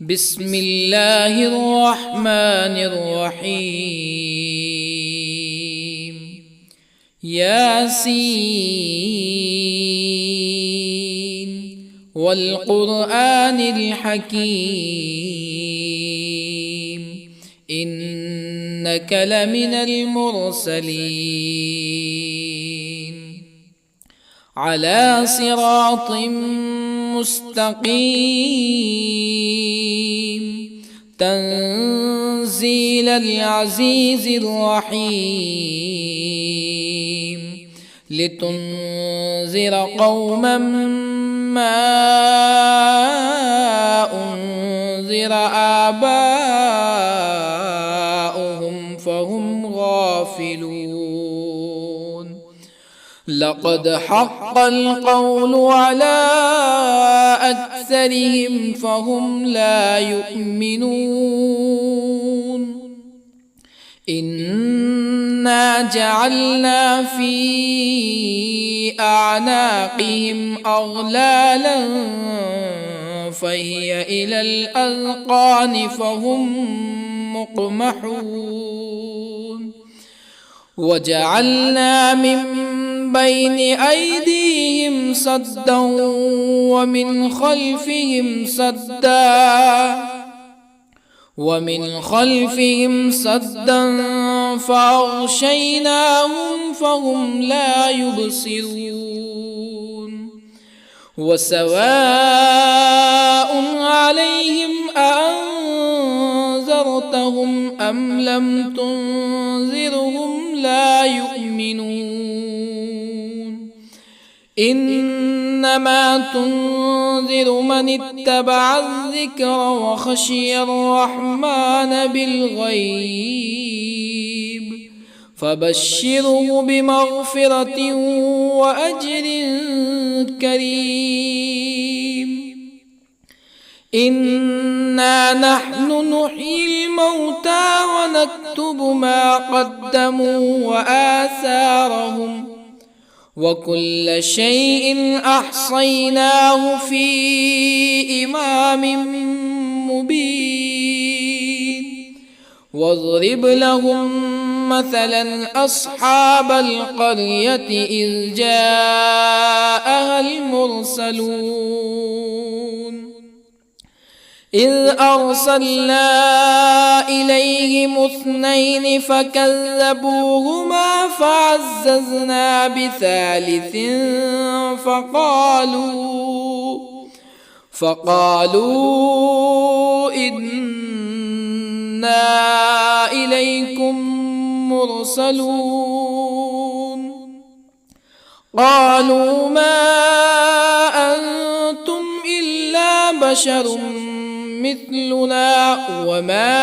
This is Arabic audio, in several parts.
بسم الله الرحمن الرحيم. ياسين والقرآن الحكيم إنك لمن المرسلين على صراط مستقيم تنزيل العزيز الرحيم لتنذر قوما ما أنذر آباؤهم فهم غافلون. لقد حق القول على أكثرهم فهم لا يؤمنون. إنا جعلنا في أعناقهم أغلالا فهي إلى الأذقان فهم مقمحون. وجعلنا من بين أيديهم سدا ومن خلفهم سدا فأغشيناهم فهم لا يبصرون. وسواء عليهم أأنذرتهم أم لم تنذرهم لا يؤمنون. إنما تنذر من اتبع الذكر وخشي الرحمن بالغيب فبشره بمغفرة وأجر كريم. إنا نحن نحيي الموتى ونكتب ما قدموا وآثارهم وكل شيء أحصيناه في إمام مبين. واضرب لهم مثلا أصحاب القرية إذ جاءها المرسلون إذ أرسلنا إليهم اثنين فكذبوهما فعززنا بثالث فقالوا إنا إليكم مرسلون. قالوا ما أنتم إلا بشر مثلنا وما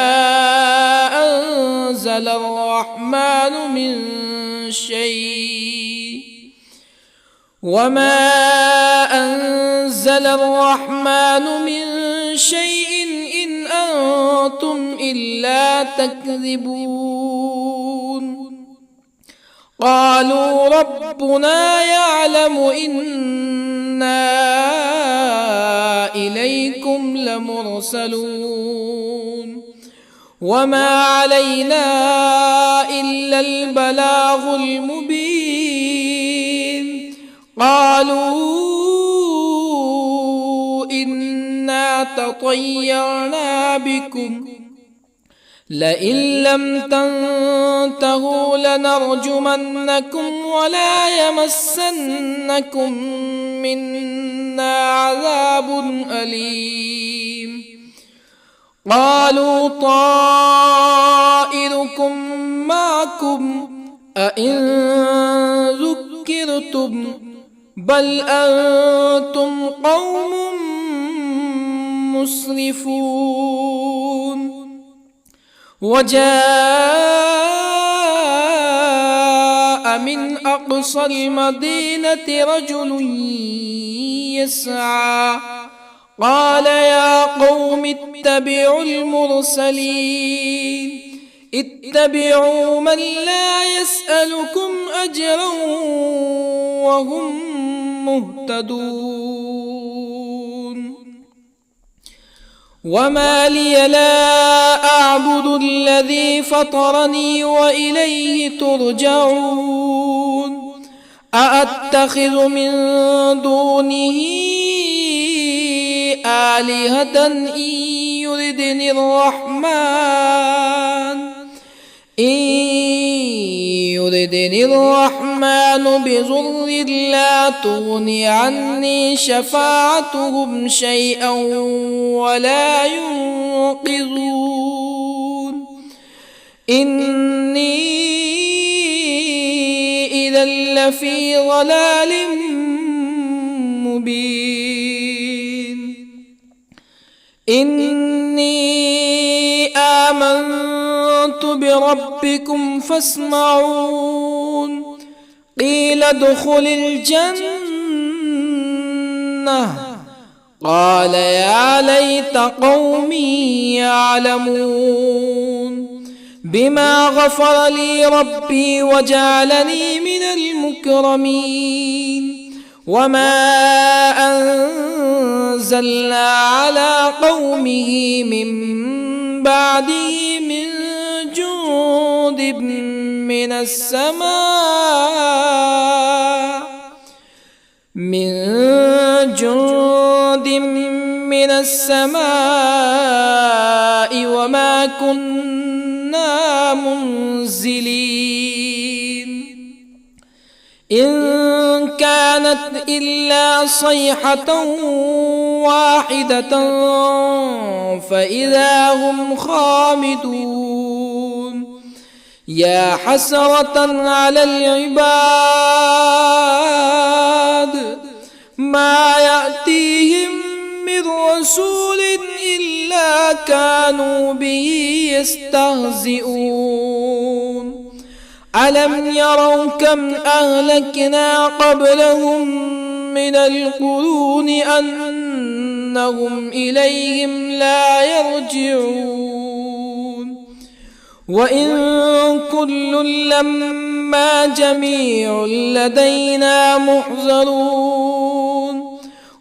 أنزل الرحمن من شيء إن أنتم إلا تكذبون. قالوا ربنا يعلم إنا إليكم لمرسلون وما علينا إلا البلاغ المبين. قالوا إنا تطيرنا بكم لئن لم تنتهوا لنرجمنكم ولا يمسنكم منا عذاب أليم. قالوا طائركم معكم أئن ذكرتم بل أنتم قوم مسرفون. وجاء من أقصى المدينة رجل يسعى قال يا قوم اتبعوا المرسلين اتبعوا من لا يسألكم أجرا وهم مهتدون. وما لي لا أعبد الذي فطرني وإليه ترجعون أأتخذ من دونه آلهة يردني الرحمن بضر لا تغن عني شفاعتهم شيئا ولا ينقذون إني إذا لفي ضلال مبين إني آمنت بربكم فاسمعون قيل ادخل الجنة قال يا ليت قومي يعلمون بما غفر لي ربي وجعلني من المكرمين وما أنزلنا على قومه من بعده من جند من السماء وما كنا منزلين إن كانت إلا صيحة واحدة فإذا هم خامدون يا حسرة على العباد ما يأتيهم من رسول إلا كانوا به يستهزئون ألم يروا كم أهلكنا قبلهم من القرون أنهم إليهم لا يرجعون وإن كل لما جميع لدينا محضرون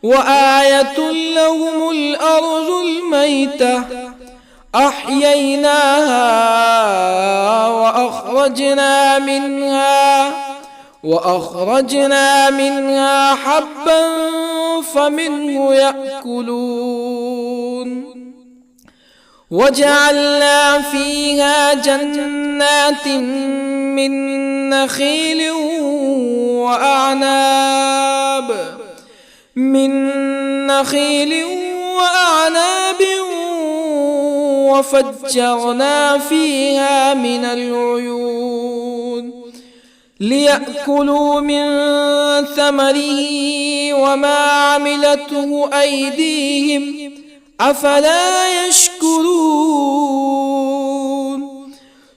وآية لهم الأرض الميتة أحييناها وأخرجنا منها حبا فمنه يأكلون وجعلنا فيها جنات من نخيل وأعناب وفجرنا فيها من العيون ليأكلوا من ثمره وما عملته أيديهم أفلا يشكرون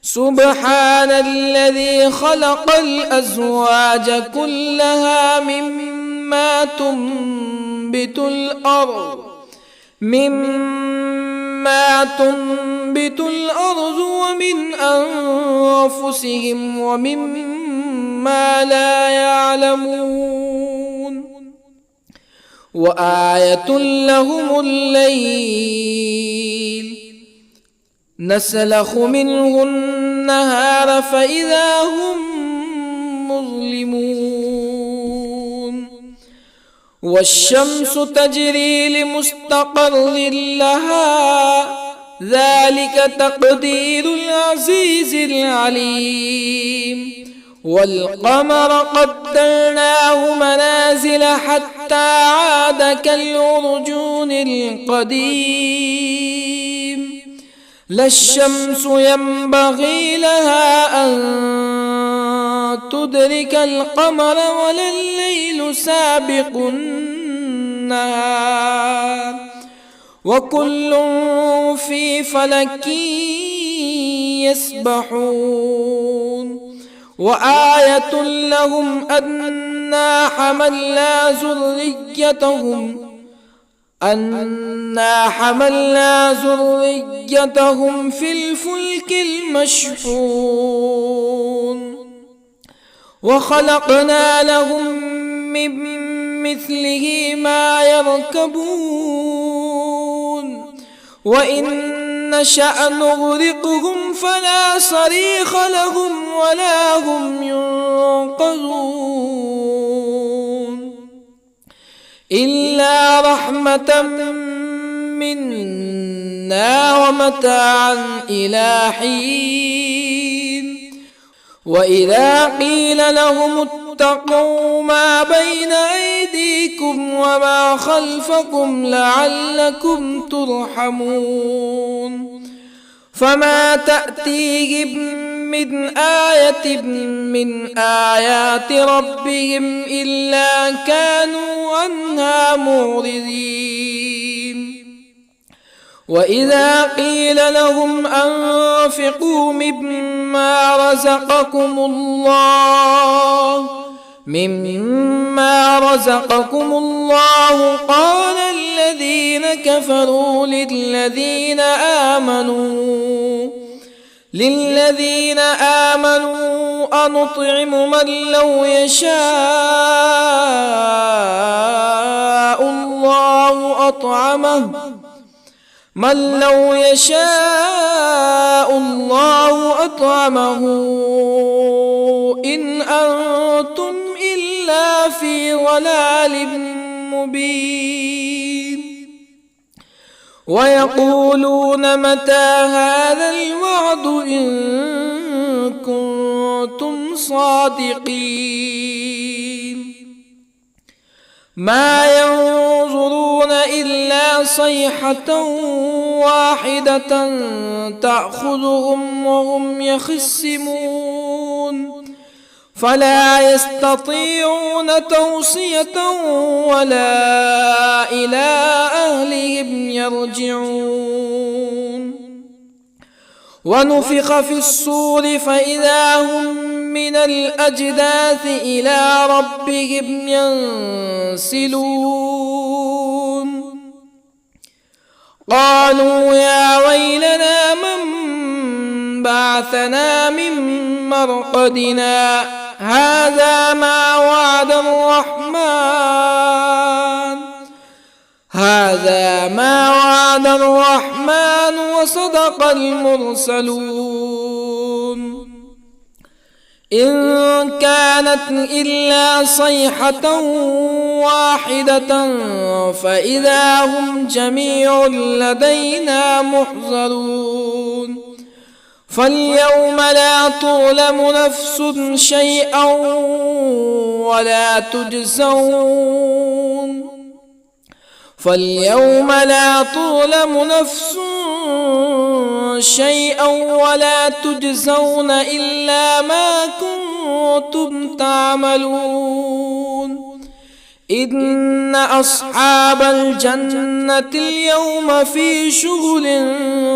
سبحان الذي خلق الأزواج كلها مما تنبت الأرض ومن أنفسهم ومما لا يعلمون وآية لهم الليل نسلخ منه النهار فإذا هم مظلمون والشمس تجري لمستقر لها ذلك تقدير العزيز العليم والقمر قدرناه منازل حتى عاد كالعرجون القديم لا الشمس ينبغي لها أن تدرك القمر ولا الليل سابق النهار وكل في فلك يسبحون وآية لهم أنا حملنا ذريتهم في الفلك المشحون وخلقنا لهم من مثله ما يركبون وإن نشأ نغرقهم فلا صريخ لهم ولا هم ينقذون إلا رحمة منا ومتاعا إلى حين وإذا قيل لهم اتقوا ما بين أيديكم وما خلفكم لعلكم ترحمون فما تأتيهم من آية من آيات ربهم إلا كانوا عنها معرضين وإذا قيل لهم أنفقوا مما رزقكم الله قال الذين كفروا للذين آمنوا أنطعم من لو يشاء الله أطعمه إن أنتم إلا في ضلال مبين ويقولون متى هذا الوعد إن كنتم صادقين ما ينظرون إلا صيحة واحدة تأخذهم وهم يخصمون فلا يستطيعون توصية ولا إلى أهلهم يرجعون ونفخ في الصور فإذا هم من الأجداث إلى ربهم ينسلون قالوا يا ويلنا من بعثنا من مرقدنا هذا ما وعد الرحمن وصدق المرسلون إن كانت إلا صيحة واحدة فإذا هم جميع لدينا محضرون فاليوم لا تظلم نفس شيئا ولا تجزون إلا ما كنتم تعملون إن أصحاب الجنة اليوم في شغل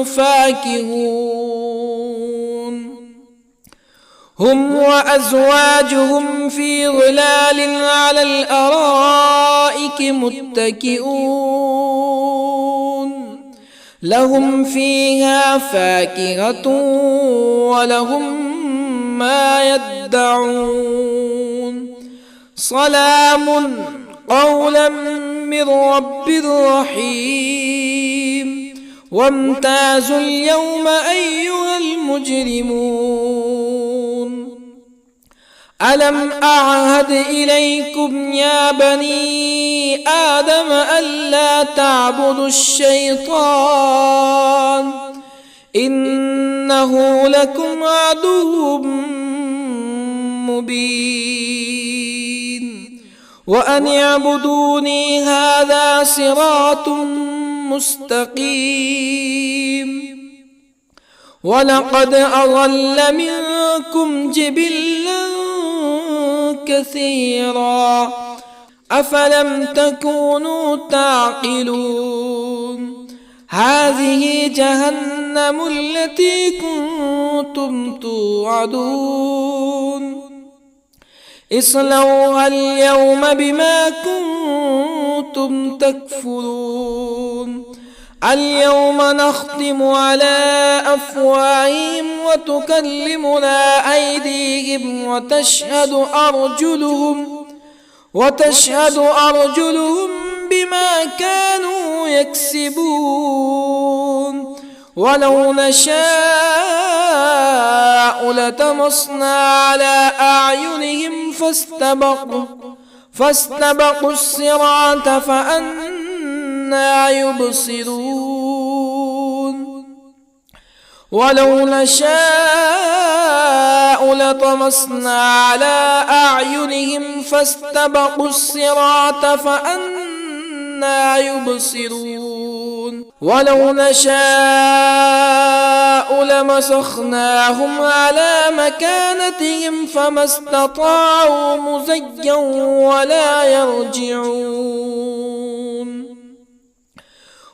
فاكهون هم وأزواجهم في ظلال على الأرائك متكئون لهم فيها فاكهة ولهم ما يدعون سلام قولا من رب رحيم وامتازوا اليوم أيها المجرمون ألم أعهد إليكم يا بني آدم ألا تعبدوا الشيطان إنه لكم عدو مبين وأن اعبدوني هذا صراط مستقيم ولقد أضل منكم جبلا كثيرا أفلم تكونوا تعقلون هذه جهنم التي كنتم توعدون اصلوها اليوم بما كنتم تكفرون اليوم نختم على أفواههم وتكلمنا أيديهم وتشهد أرجلهم بما كانوا يكسبون ولو نشاء لطمسنا على أعينهم فاستبقوا الصراط فأنى يبصرون ولو نشاء لطمسنا على أعينهم فاستبقوا الصراط فأنى يبصرون ولو نشاء لمسخناهم على مكانتهم فما استطاعوا مزيا ولا يرجعون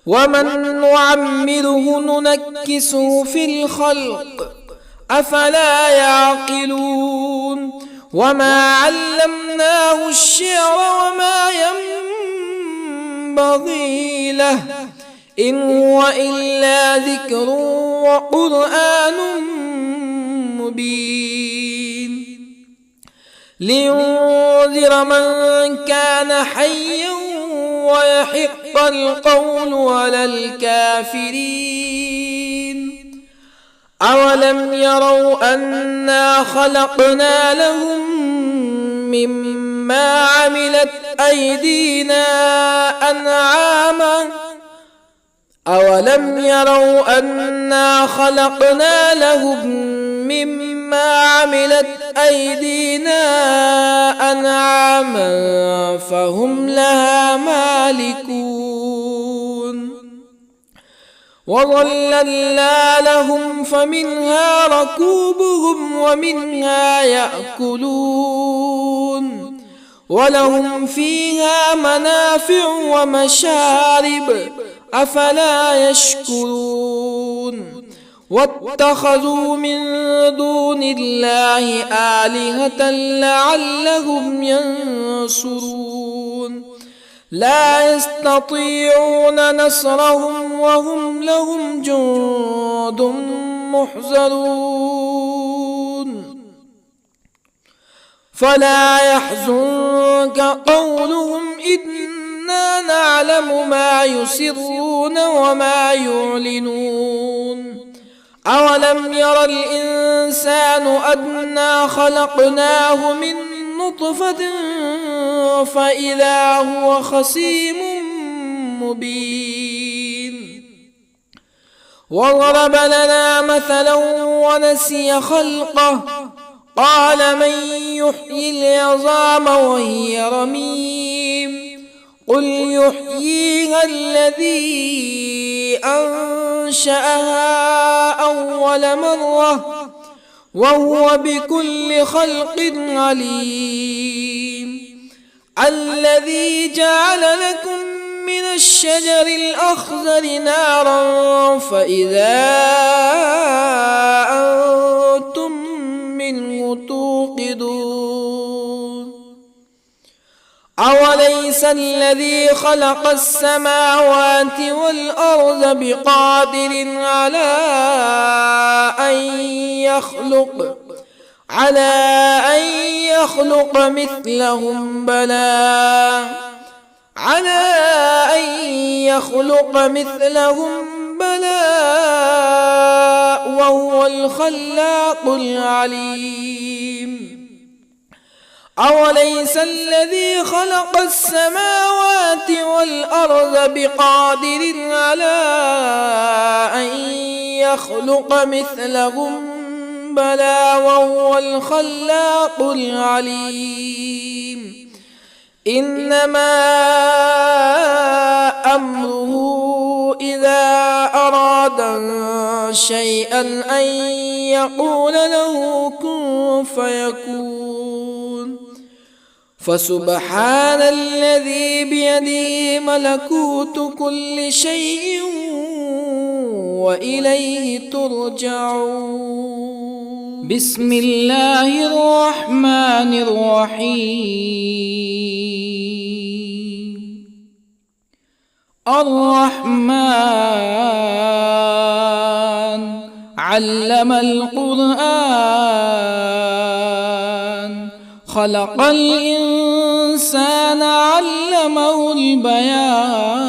ومن نعمره ننكسه في الخلق أفلا يعقلون وما علمناه الشعر وما ينبغي له إن هو إلا ذكر وقرآن مبين لينذر من كان حيا ويحق القول على الكافرين أولم يروا أنا خلقنا لهم مما عملت أيدينا أنعاما أولم يروا أنا خلقنا لهم مما عملت أيدينا أنعاما فهم لها مالكون وظللنا لهم فمنها ركوبهم ومنها يأكلون ولهم فيها منافع ومشارب أفلا يشكرون واتخذوا من دون الله آلهة لعلهم ينصرون لا يستطيعون نصرهم وهم لهم جند محضرون فلا يحزنك قولهم إنا نعلم ما يسرون وما يعلنون أولم ير الإنسان أنا خلقناه من نطفة فإذا هو خصيم مبين وضرب لنا مثلا ونسي خلقه قال من يحيي العظام وهي رميم قل يحييها الذي أنشأها أول مرة وهو بكل خلق عليم الذي جعل لكم من الشجر الأخضر نارا فإذا أنتم منه توقدون أوليس الذي خلق السماوات والأرض بقادر على أن يخلق مثلهم بلى وهو الخلاق العليم أوليس الذي خلق السماوات والأرض بقادر على أن يخلق مثلهم بلى وهو الخلاق العليم إنما أمره إذا أراد شيئا أن يقول له كن فيكون فسبحان الذي بيده ملكوت كل شيء وإليه ترجعون بسم الله الرحمن الرحيم الرحمن علم القرآن خلق الإنسان الإنسان علمه البيان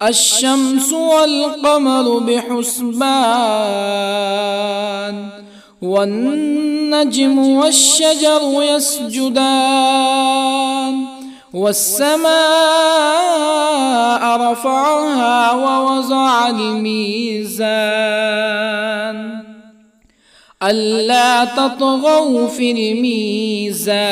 الشمس والقمر بحسبان والنجم والشجر يسجدان والسماء رفعها ووضع الميزان ألا تطغوا في الميزان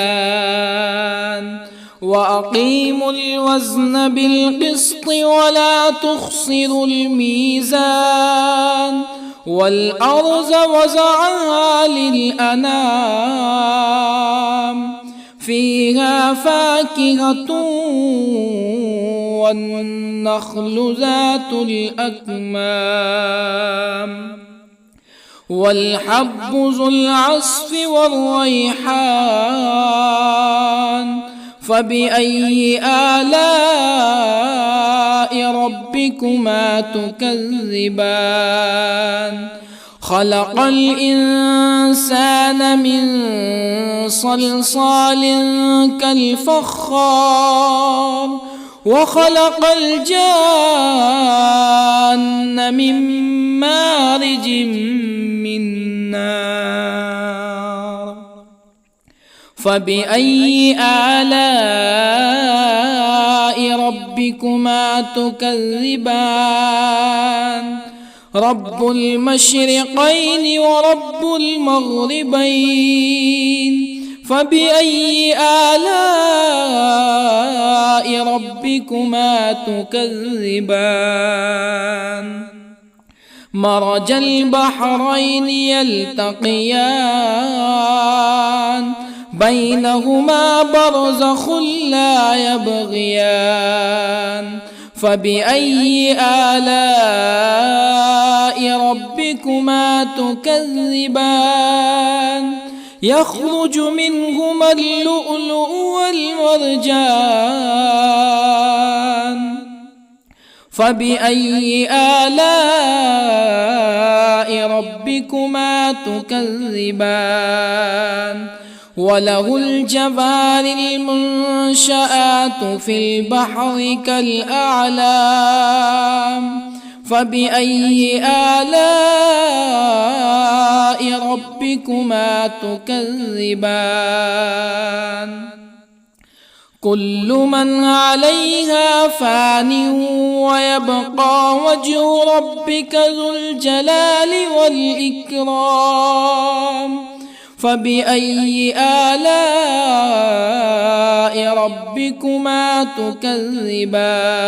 وأقيموا الوزن بالقسط ولا تخسروا الميزان والأرض وضعها للأنام فيها فاكهة والنخل ذات الأكمام والحب ذو العصف والريحان فبأي آلاء ربكما تكذبان خلق الإنسان من صلصال كالفخار وخلق الجان من مارج من نار فبأي آلاء ربكما تكذبان رب المشرقين ورب المغربين فبأي آلاء ربكما تكذبان مرج البحرين يلتقيان بينهما برزخ لا يبغيان فبأي آلاء ربكما تكذبان يخرج منهما اللؤلؤ والمرجان فبأي آلاء ربكما تكذبان وله الجوار المنشآت في البحر كالأعلام فبأي آلاء ربكما تكذبان كل من عليها فان ويبقى وجه ربك ذو الجلال والإكرام فبأي آلاء ربكما تكذبان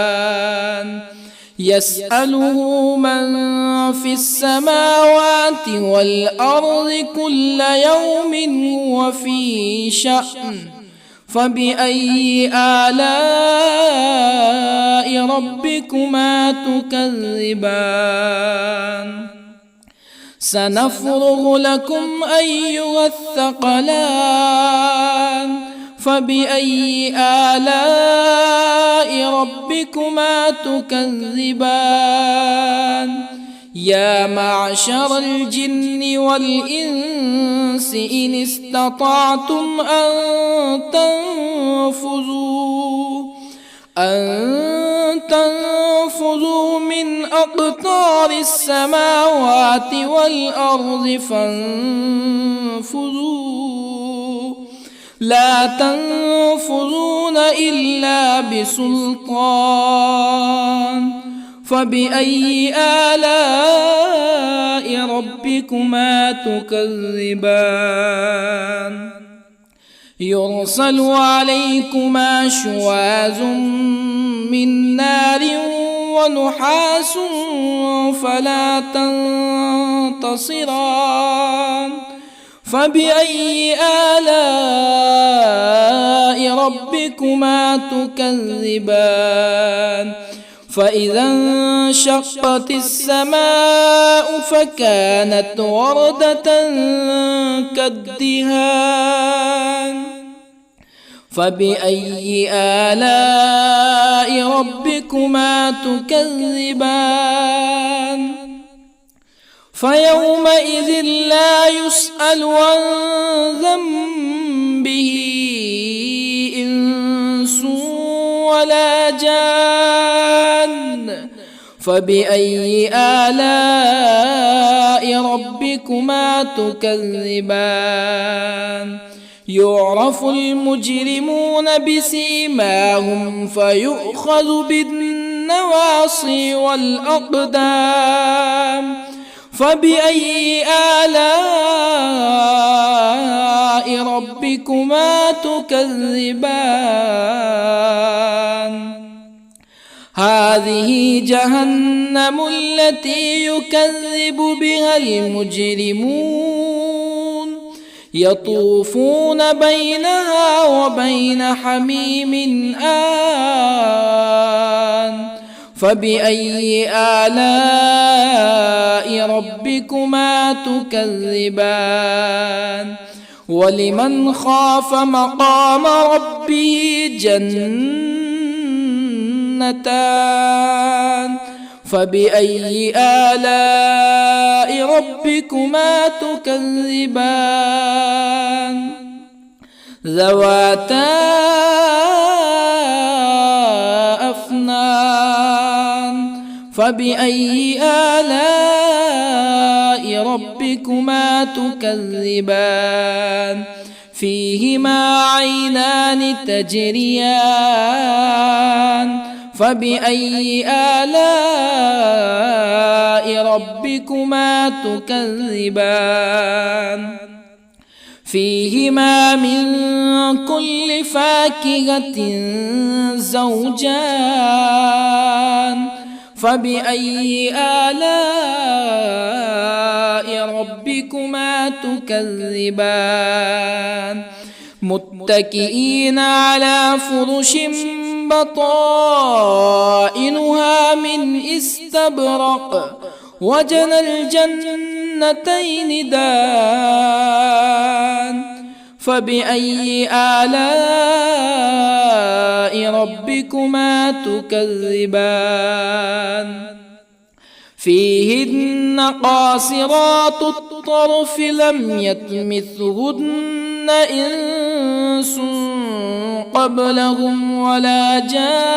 يسأله من في السماوات والأرض كل يوم هو في شأن فبأي آلاء ربكما تكذبان سنفرغ لكم أيها الثقلان فبأي آلاء ربكما تكذبان يا معشر الجن والإنس إن استطعتم أن تنفذوا من أقطار السماوات والأرض فانفذوا لا تنفذون إلا بسلطان فبأي آلاء ربكما تكذبان يرسل عليكما شواظ من نار ونحاس فلا تنتصران فبأي آلاء ربكما تكذبان فإذا انشقت السماء فكانت وردة كالدهان فبأي آلاء ربكما تكذبان فيومئذ لا يسأل عن ذنبه ولا جان فبأي آلاء ربكما تكذبان يعرف المجرمون بسيماهم فيؤخذ بالنواصي والأقدام فبأي آلاء ربكما تكذبان هذه جهنم التي يكذب بها المجرمون يطوفون بينها وبين حميم آن فبأي آلاء ربكما تكذبان ولمن خاف مقام ربه جنتان فبأي آلاء ربكما تكذبان ذواتا أفنان فبأي آلاء ربكما تكذبان فيهما عينان تجريان فبأي آلاء ربكما تكذبان فيهما من كل فاكهة زوجان فبأي آلاء ربكما تكذبان متكئين على فرش بطائنها من استبرق وجنى الجنتين دان فبأي آلاء ربكما تكذبان فيهن قاصرات الطرف لم يطمثهن إنس قبلهم ولا جان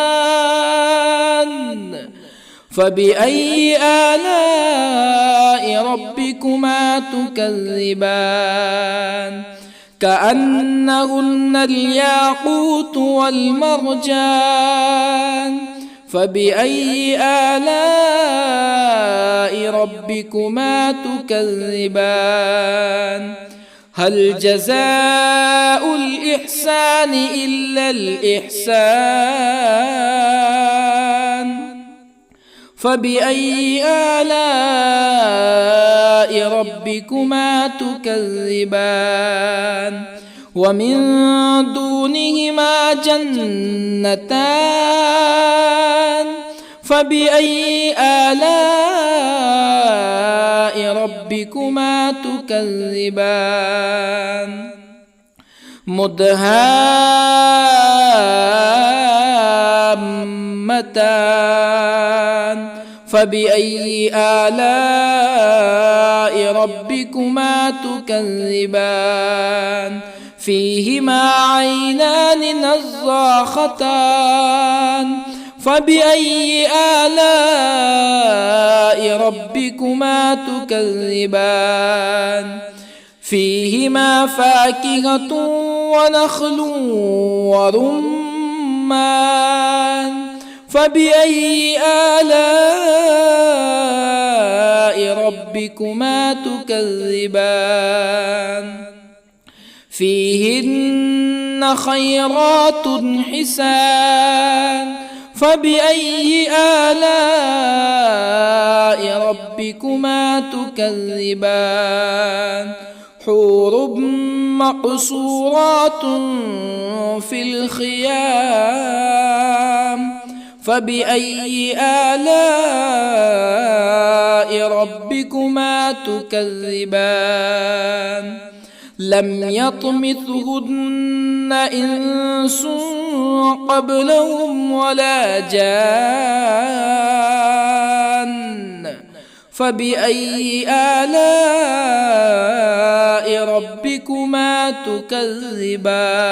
فبأي آلاء ربكما تكذبان كأنهن الياقوت والمرجان فبأي آلاء ربكما تكذبان هل جزاء الإحسان إلا الإحسان فبأي آلاء ربكما تكذبان ومن دونهما جنتان فبأي آلاء ربكما تكذبان مدهامتان فبأي آلاء ربكما تكذبان فيهما عينان نضاختان فبأي آلاء ربكما تكذبان فيهما فاكهة ونخل ورمان فبأي آلاء ربكما تكذبان فيهن خيرات حسان فبأي آلاء ربكما تكذبان حور مقصورات في الخيام فبأي آلاء ربكما تكذبان لم يطمثهن إنس قبلهم ولا جان فبأي آلاء ربكما تكذبان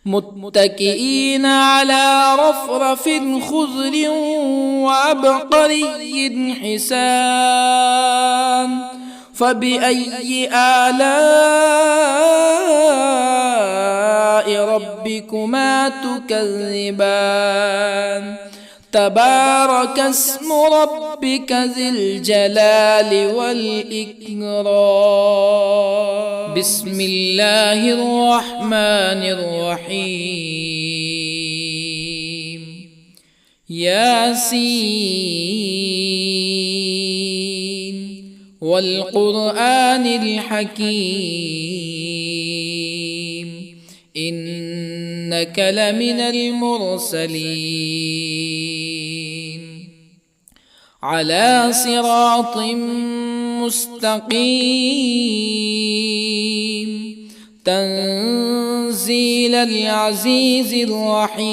متكئين على رفرف خضر وعبقري حسان فبأي آلاء ربكما تكذبان تبارك اسم ربك ذي الجلال والإكرام بسم الله الرحمن الرحيم ياسين والقرآن الحكيم إنك لمن المرسلين على صراط مستقيم تنزيل العزيز الرحيم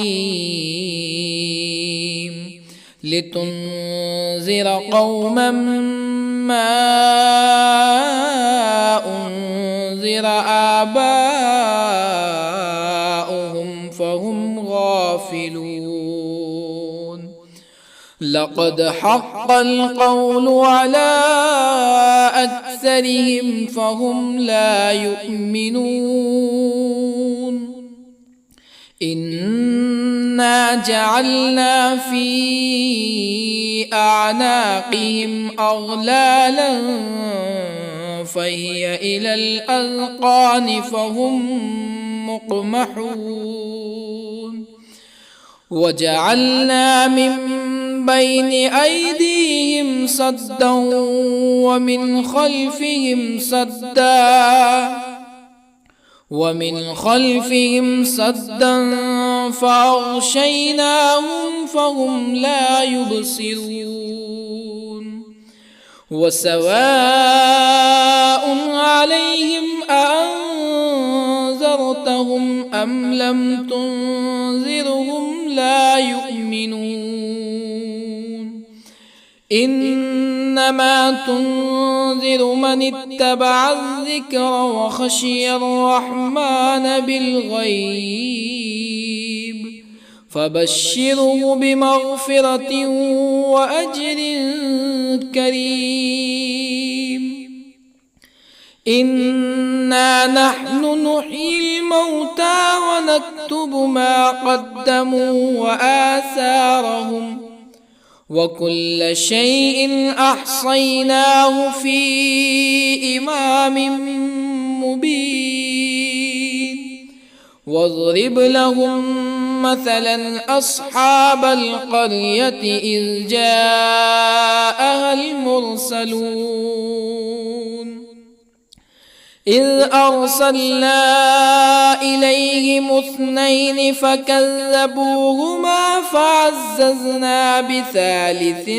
لتنذر قوما ما أنذر آباؤهم فهم غافلون لقد حق القول على أكثرهم فهم لا يؤمنون إنا جعلنا في أعناقهم أغلالا فهي إلى الأذقان فهم مقمحون وجعلنا من بين أيديهم سدا ومن خلفهم سدا فأغشيناهم فهم لا يبصرون وسواء عليهم أأنذرتهم أم لم تنذرهم لا يؤمنون إنما تنذر من اتبع الذكر وخشي الرحمن بالغيب فبشره بمغفرة وأجر كريم إنا نحن نحيي الموتى ونكتب ما قدموا وآثارهم وكل شيء أحصيناه في إمام مبين واضرب لهم مثلا أصحاب القرية إذ جاءها المرسلون إذ أرسلنا إليهم اثنين فكذبوهما فعززنا بثالث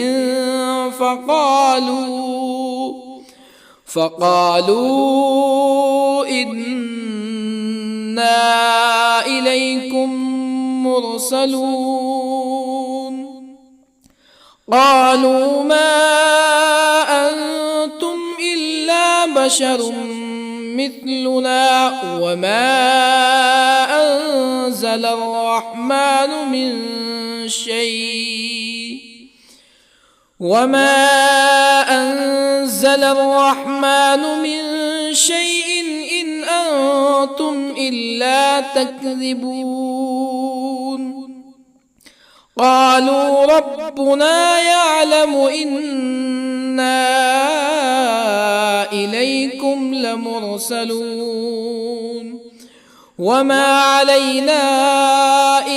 فقالوا إنا إليكم مرسلون قالوا ما أنتم إلا بشر مثلنا وما أنزل الرحمن من شيء إن أنتم إلا تكذبون قالوا ربنا يعلم إنا إليكم لمرسلون وما علينا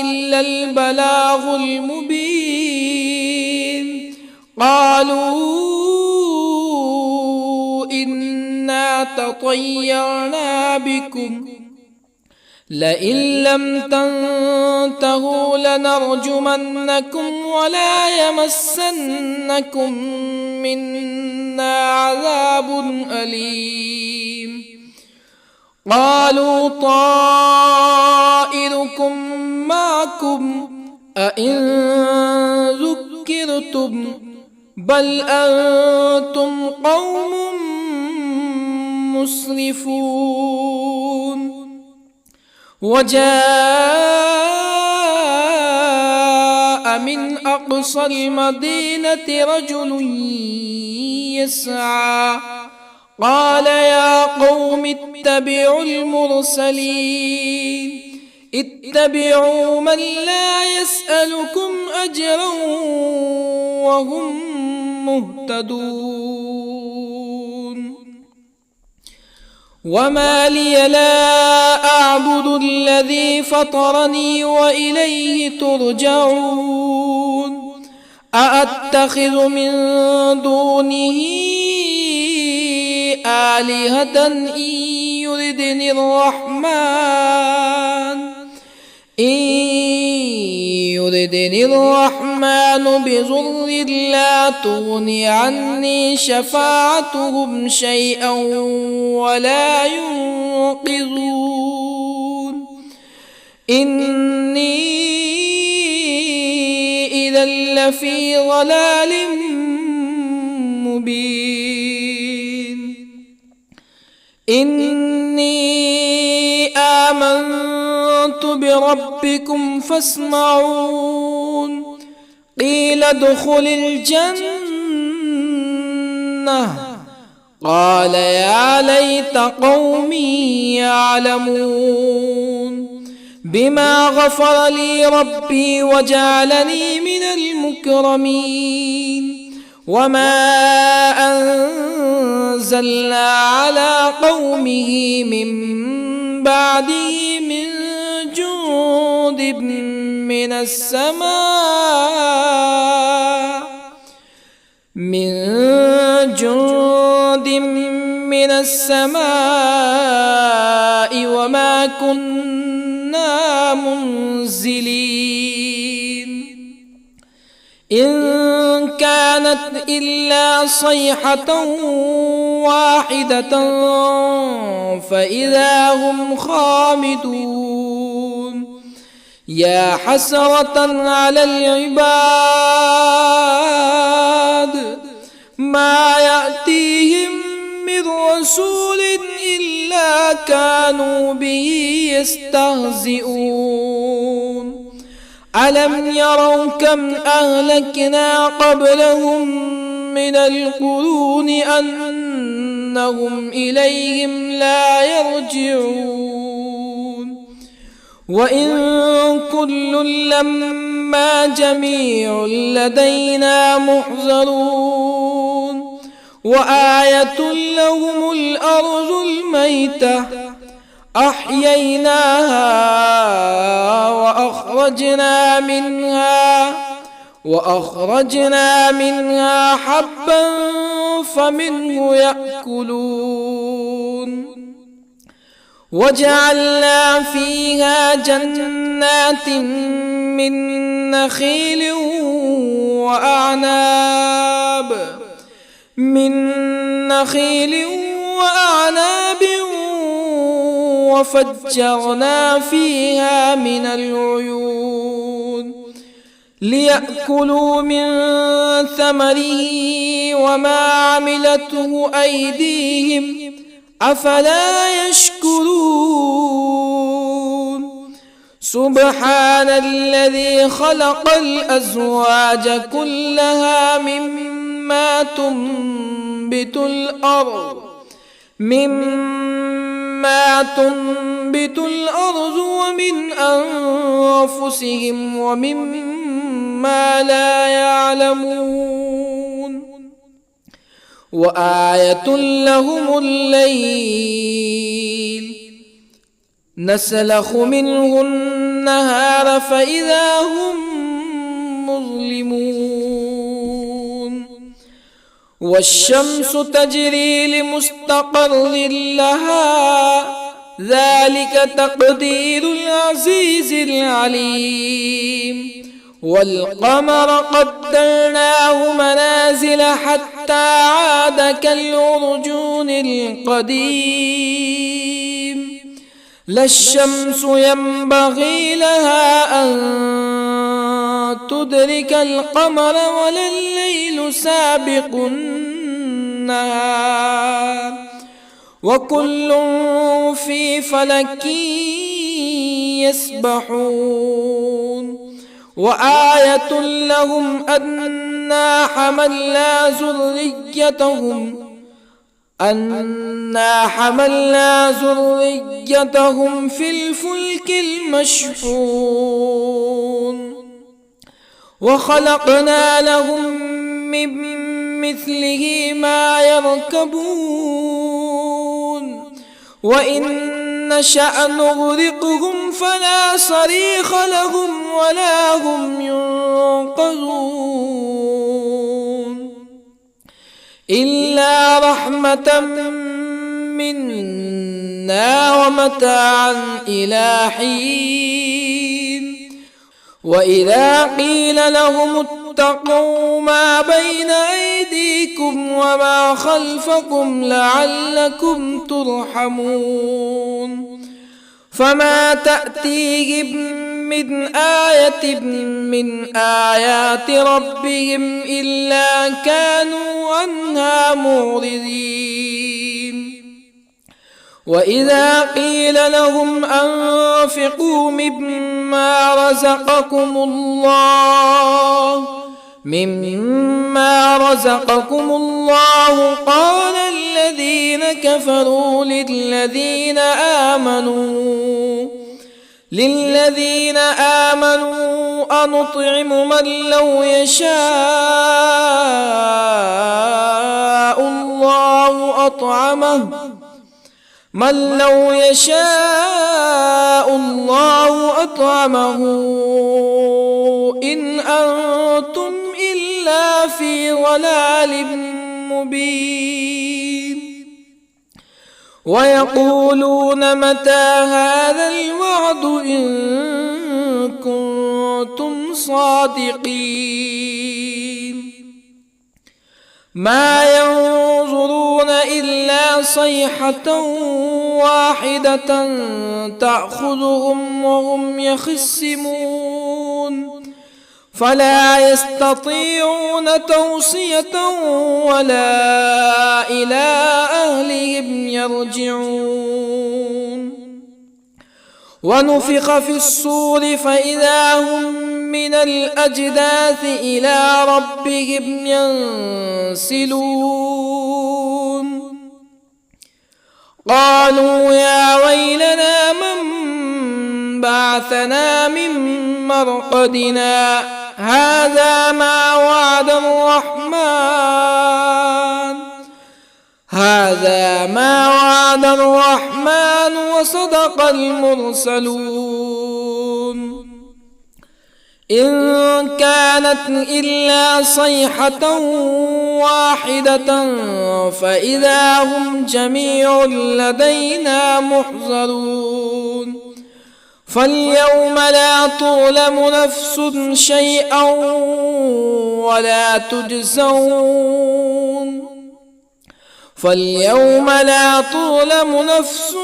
إلا البلاغ المبين قالوا إنا تطيرنا بكم لئن لم تنتهوا لنرجمنكم ولا يمسنكم منا عذاب أليم قالوا طائركم معكم أئن ذكرتم بل أنتم قوم مسرفون وجاء من أقصى المدينة رجل يسعى قال يا قوم اتبعوا المرسلين اتبعوا من لا يسألكم أجرا وهم مهتدون وما لي لا أعبد الذي فطرني وإليه ترجعون أأتخذ من دونه آلهة إن يردني الرحمن بضر لا تغني عني شفاعتهم شيئا ولا ينقذون إني إذا لفي ضلال مبين إني آمنت بربكم فاسمعون قيل ادخل الجنة قال يا ليت قومي يعلمون بما غفر لي ربي وجعلني من المكرمين وما أنزلنا على قومه من بعده من جند من السماء وما كنا منزلين إن كانت إلا صيحة واحدة فإذا هم خامدون يا حسرة على العباد ما يأتيهم من رسول إلا كانوا به يستهزئون ألم يروا كم أهلكنا قبلهم من القرون أنهم إليهم لا يرجعون وإن كل لما جميع لدينا محضرون وآية لهم الأرض الميتة أحييناها وأخرجنا منها حبا فمنه يأكلون وجعلنا فيها جنات من نخيل وأعناب وفجرنا فيها من العيون ليأكلوا من ثمره وما عملته أيديهم أفلا يشكرون سبحان الذي خلق الأزواج كلها مما تنبت الأرض ومن أنفسهم ومما لا يعلمون وآية لهم الليل نسلخ منه النهار فإذا هم مظلمون والشمس تجري لمستقر لها ذلك تقدير العزيز العليم والقمر قدرناه منازل حتى عاد كالعرجون القديم لا الشمس ينبغي لها أن تدرك القمر ولا الليل سابق النهار وكل في فلك يسبحون وآية لهم أنا حملنا ذريتهم في الفلك المشحون وخلقنا لهم من مثله ما يركبون وإن نشأ نغرقهم فلا صريخ لهم ولا هم ينقذون إلا رحمة منا ومتاعا إلى حين وإذا قيل لهم اتقوا ما بين أيديكم وما خلفكم لعلكم ترحمون فما تأتيهم من آية من آيات ربهم إلا كانوا عنها معرضين وإذا قيل لهم أنفقوا مما رزقكم الله قال الذين كفروا للذين آمنوا أنطعم من لو يشاء الله أطعمه إن أنتم إلا في ضلال مبين ويقولون متى هذا الوعد إن كنتم صادقين ما ينظرون إلا صيحة واحدة تأخذهم وهم يخصمون فلا يستطيعون توصية ولا إلى أهلهم يرجعون ونفخ في الصور فإذا هم من الأجداث إلى ربهم ينسلون قالوا يا ويلنا من بعثنا من مرقدنا هذا ما وعد الرحمن وصدق المرسلون إن كانت إلا صيحة واحدة فإذا هم جميع لدينا محضرون فاليوم لا تظلم نفس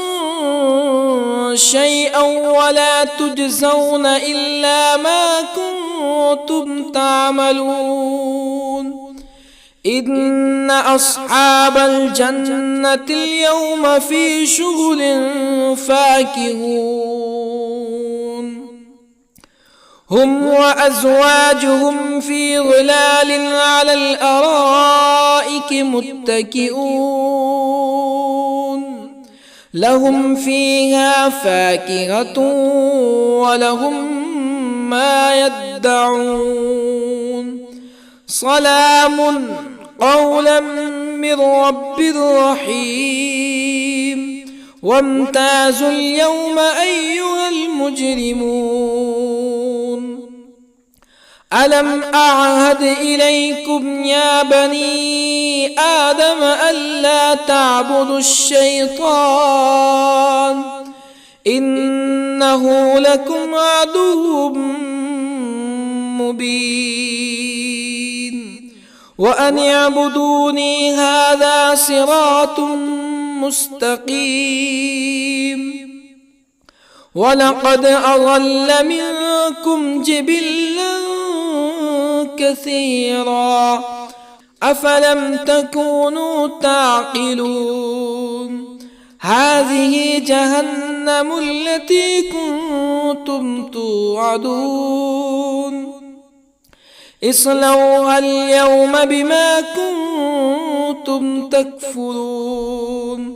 شيئا ولا تجزون إلا ما كنتم تعملون إن أصحاب الجنة اليوم في شغل فاكهون هم وأزواجهم في ظلال على الأرائك متكئون لهم فيها فاكهة ولهم ما يدعون سلام قولا من رب رحيم وامتازوا اليوم أيها المجرمون ألم أعهد إليكم يا بني آدم ألا تعبدوا الشيطان إنه لكم عدو مبين وأن اعبدوني هذا صراط مستقيم ولقد أضل منكم جبلا كثيرا أفلم تكونوا تعقلون هذه جهنم التي كنتم كنتم توعدون اصلوها اليوم بما كنتم تكفرون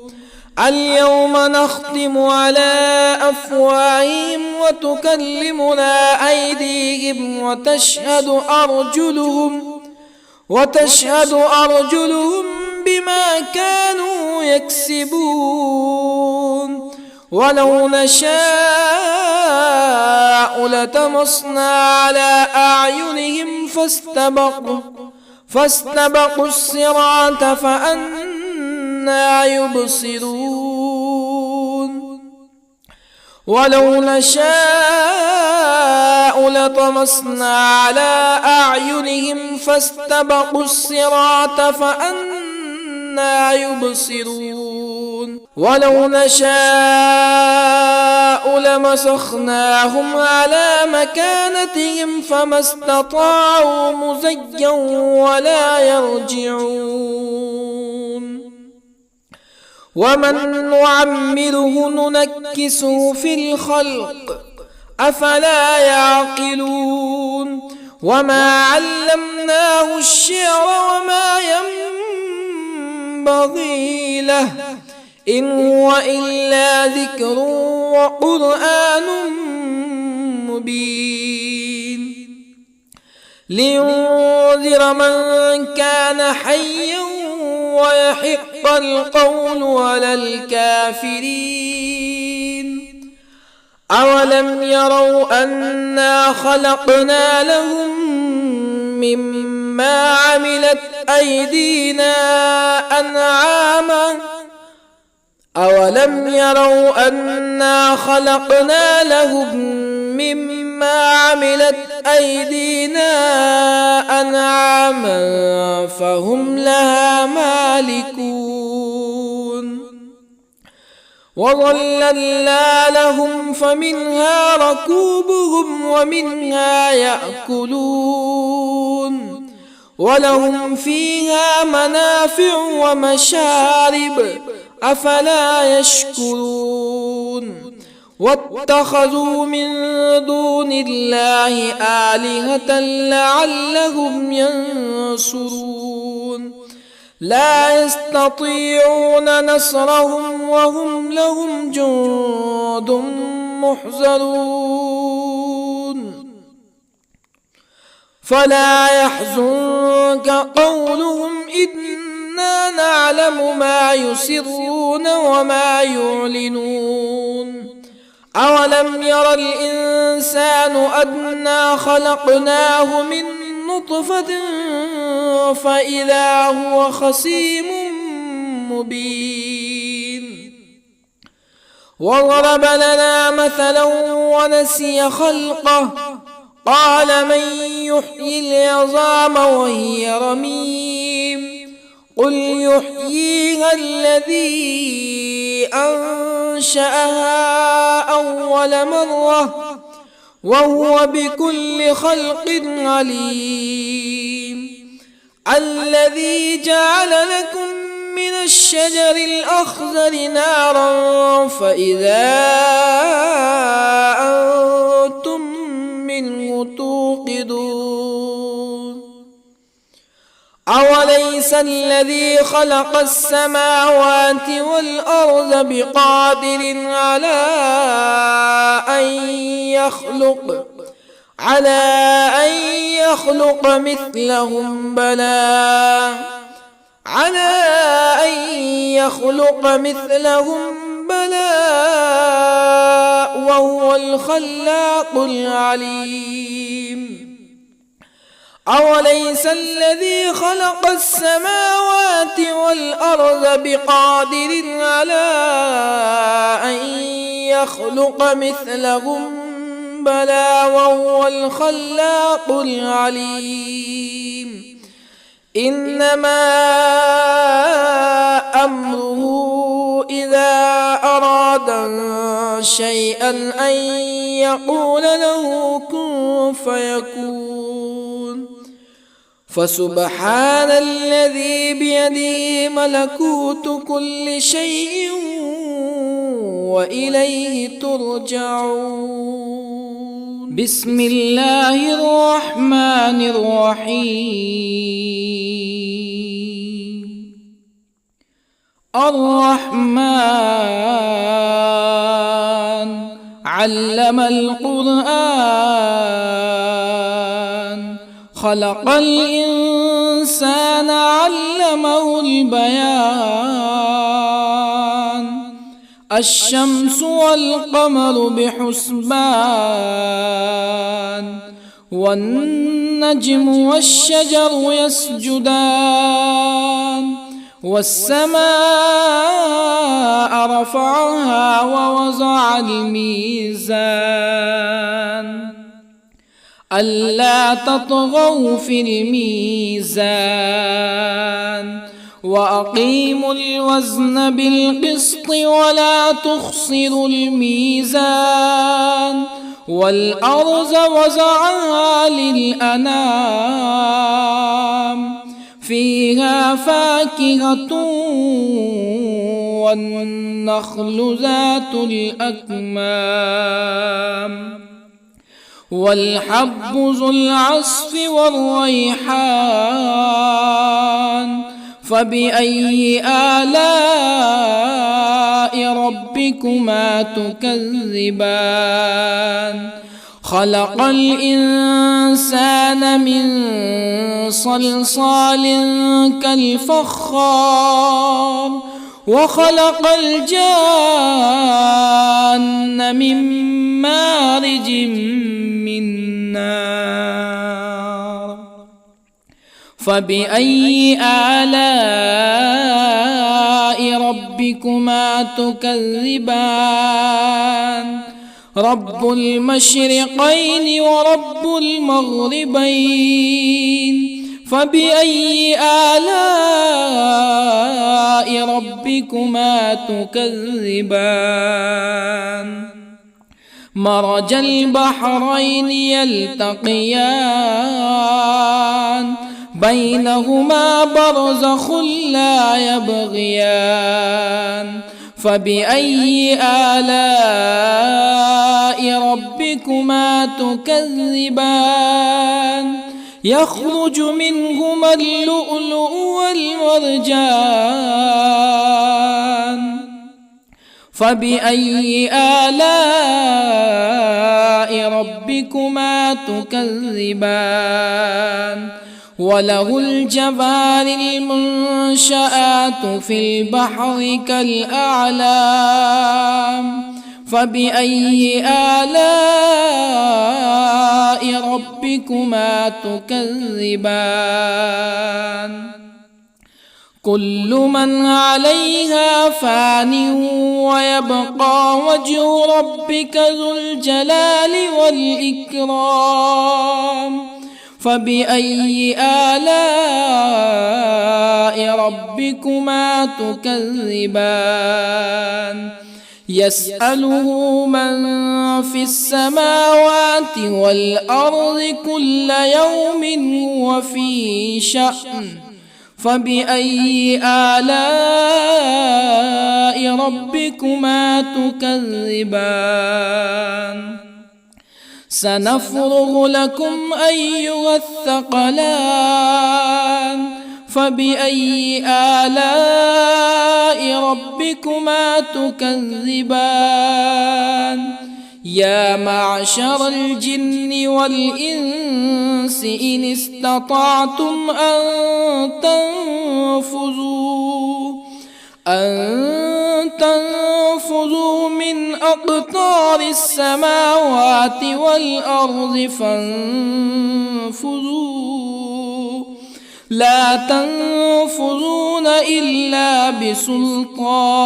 اليوم نختم على أفواههم وتكلمنا أيديهم وتشهد أرجلهم بما كانوا يكسبون ولو نشاء لطمسنا على أعينهم فاستبقوا الصراط فأنى يبصرون ولو نشاء لطمسنا على أعينهم فاستبقوا الصراط فأنى يبصرون ولو نشاء لمسخناهم على مكانتهم فما استطاعوا مزيا ولا يرجعون ومن نعمره ننكسه في الخلق أفلا يعقلون وما علمناه الشعر وما ينبغي له إن هو إلا ذكر وقرآن مبين لينذر من كان حيا ويحق القول على الكافرين أولم يروا أنا خلقنا لهم مما عملت أيدينا أنعاما أولم يروا أنا خلقنا لهم مما عملت أيدينا أنعاما فهم لها مالكون وظللنا لهم فمنها ركوبهم ومنها يأكلون ولهم فيها منافع ومشارب أفلا يشكرون واتخذوا من دون الله آلهة لعلهم ينصرون لا يستطيعون نصرهم وهم لهم جند محضرون فلا يحزنك قولهم إنا نعلم ما يسرون وما يعلنون أولم ير الإنسان أنا خلقناه من نطفة فإذا هو خصيم مبين وضرب لنا مثلا ونسي خلقه قال من يحيي العظام وهي رميم قل يحييها الذي أنشأها أول مرة وهو بكل خلق عليم الذي جعل لكم من الشجر الأخضر نارا فإذا أنتم منه توقدون أوليس الذي خلق السماوات والأرض بقادر على أن يخلق مثلهم بلى وهو الخلاق العليم أوليس الذي خلق السماوات والأرض بقادر على أن يخلق مثلهم بلى وهو الخلاق العليم إنما أمره إذا أراد شيئا أن يقول له كن فيكون فسبحان الذي بيده ملكوت كل شيء وإليه ترجعون بسم الله الرحمن الرحيم. الرحمن علم القرآن، خلق الإنسان علمه البيان. الشمس والقمر بحسبان، والنجم والشجر يسجدان. والسماء رفعها ووضع الميزان، ألا تطغوا في الميزان. وأقيموا الوزن بالقسط ولا تخسروا الميزان. والأرض وضعها للأنام، فيها فاكهة والنخل ذات الأكمام، والحب ذو العصف والريحان. فبأي آلاء ربكما تكذبان؟ خلق الإنسان من صلصال كالفخار، وخلق الجان من مارج من نار. فبأي آلاء ربكما تكذبان؟ رب المشرقين ورب المغربين. فبأي آلاء ربكما تكذبان؟ مرج البحرين يلتقيان، بينهما برزخ لا يبغيان. فبأي آلاء ربكما تكذبان؟ يخرج منهما اللؤلؤ والمرجان. فبأي آلاء ربكما تكذبان؟ وله الجوار المنشآت في البحر كالأعلام. فبأي آلاء ربكما تكذبان؟ كل من عليها فان، ويبقى وجه ربك ذو الجلال والإكرام. فبأي آلاء ربكما تكذبان؟ يسأله من في السماوات والأرض كل يوم هو في شأن. فبأي آلاء ربكما تكذبان؟ سنفرغ لكم أيها الثقلان. فبأي آلاء ربكما تكذبان؟ يا معشر الجن والإنس إن استطعتم أن تنفذوا من أقطار السماوات والأرض فانفذوا، لا تنفذون إلا بسلطان.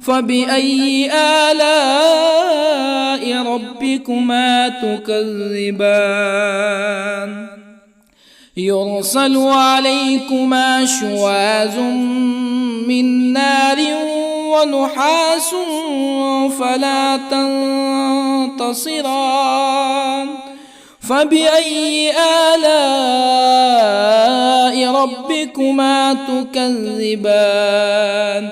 فبأي آلاء ربكما تكذبان؟ يرسل عليكما شواظ من نار ونحاس فلا تنتصران. فبأي آلاء ربكما تكذبان؟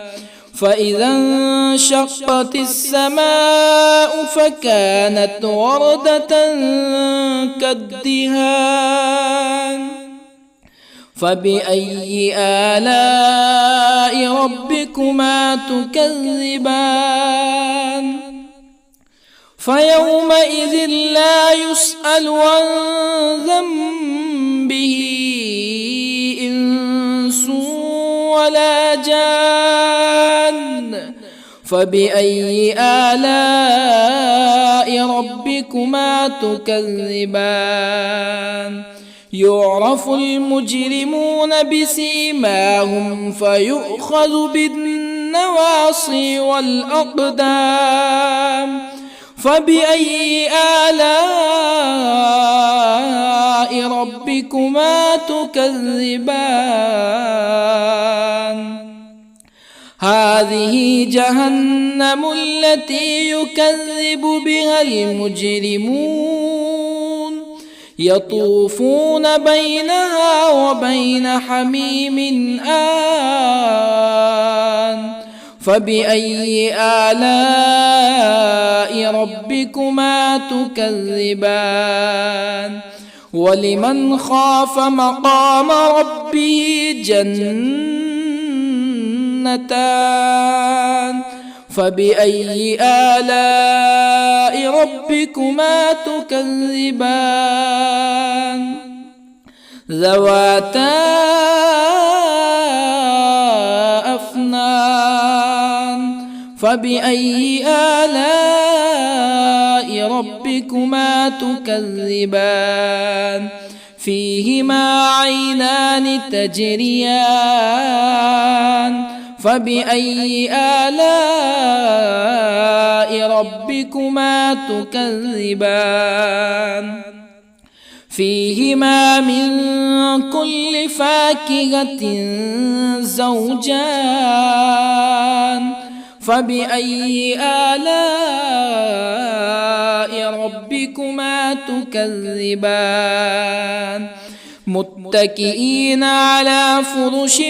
فإذا انشقت السماء فكانت وردة كالدهان فبأي آلاء ربكما تكذبان فيومئذ لا يسأل عن ذنبه إنس ولا جان فبأي آلاء ربكما تكذبان يعرف المجرمون بسيماهم فيؤخذ بالنواصي والأقدام فبأي آلاء ربكما تكذبان هذه جهنم التي يكذب بها المجرمون يطوفون بينها وبين حميم آن فبأي آلاء ربكما تكذبان ولمن خاف مقام ربه جنتان فبأي آلاء ربكما تكذبان ذواتا أفنان فبأي آلاء ربكما تكذبان فيهما عينان تجريان فبأي آلاء ربكما تكذبان فيهما من كل فاكهة زوجان فبأي آلاء ربكما تكذبان متكئين على فرش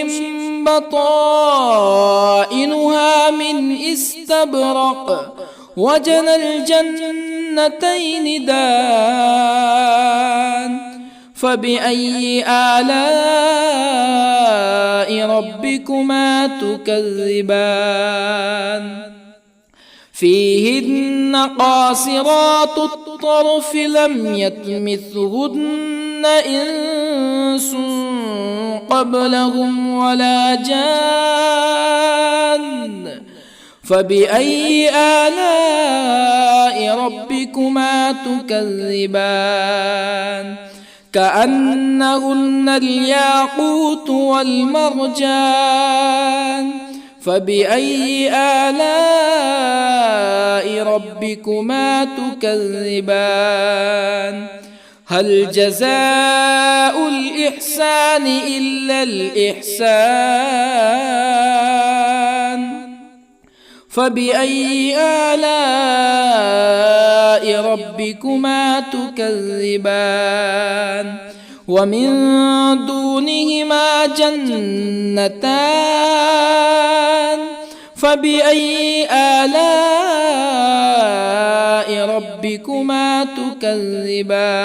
بطائنها من استبرق وجنى الجنتين دان فبأي آلاء ربكما تكذبان فيهن قاصرات الطرف لم يطمثهن إنس قبلهم ولا جان فبأي آلاء ربكما تكذبان كأنهن الياقوت والمرجان فبأي آلاء ربكما تكذبان هل جزاء الإحسان إلا الإحسان فبأي آلاء ربكما تكذبان ومن دونهما جنتان فبأي آلاء ربكما تكذبان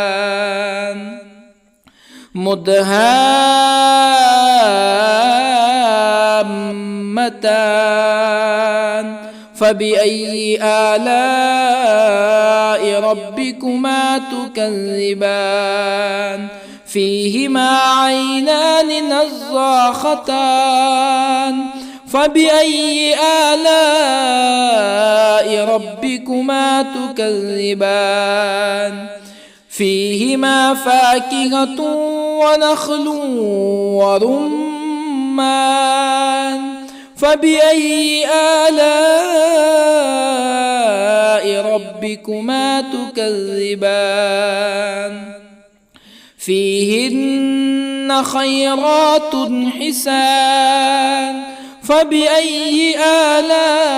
مدهامتان فبأي آلاء ربكما تكذبان فيهما عينان نضاختان فبأي آلاء ربكما تكذبان فيهما فاكهة ونخل ورمان فبأي آلاء ربكما تكذبان فيهن خيرات حسان فبأي آلاء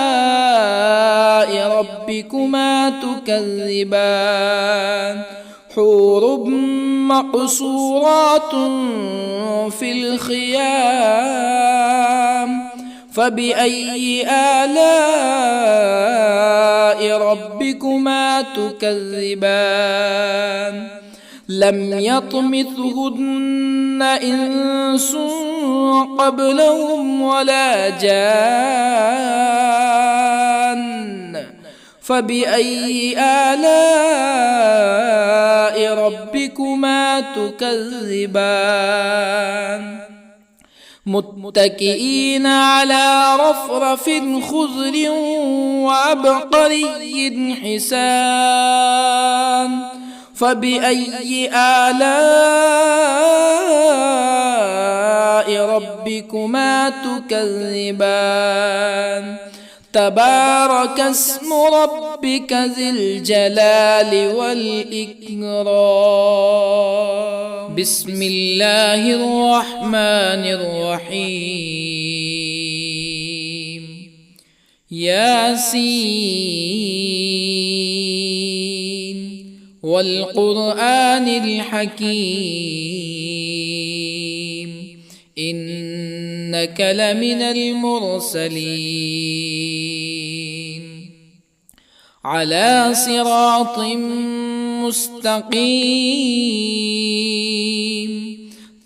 ربكما تكذبان حور مقصورات في الخيام فبأي آلاء ربكما تكذبان لم يطمثهن إنس قبلهم ولا جان فبأي آلاء ربكما تكذبان متكئين على رفرف خضر وعبقري حسان فبأي آلاء ربكما تكذبان تبارك اسم ربك ذي الجلال والإكرام بسم الله الرحمن الرحيم ياسين والقرآن الحكيم إنك لمن المرسلين على صراط مستقيم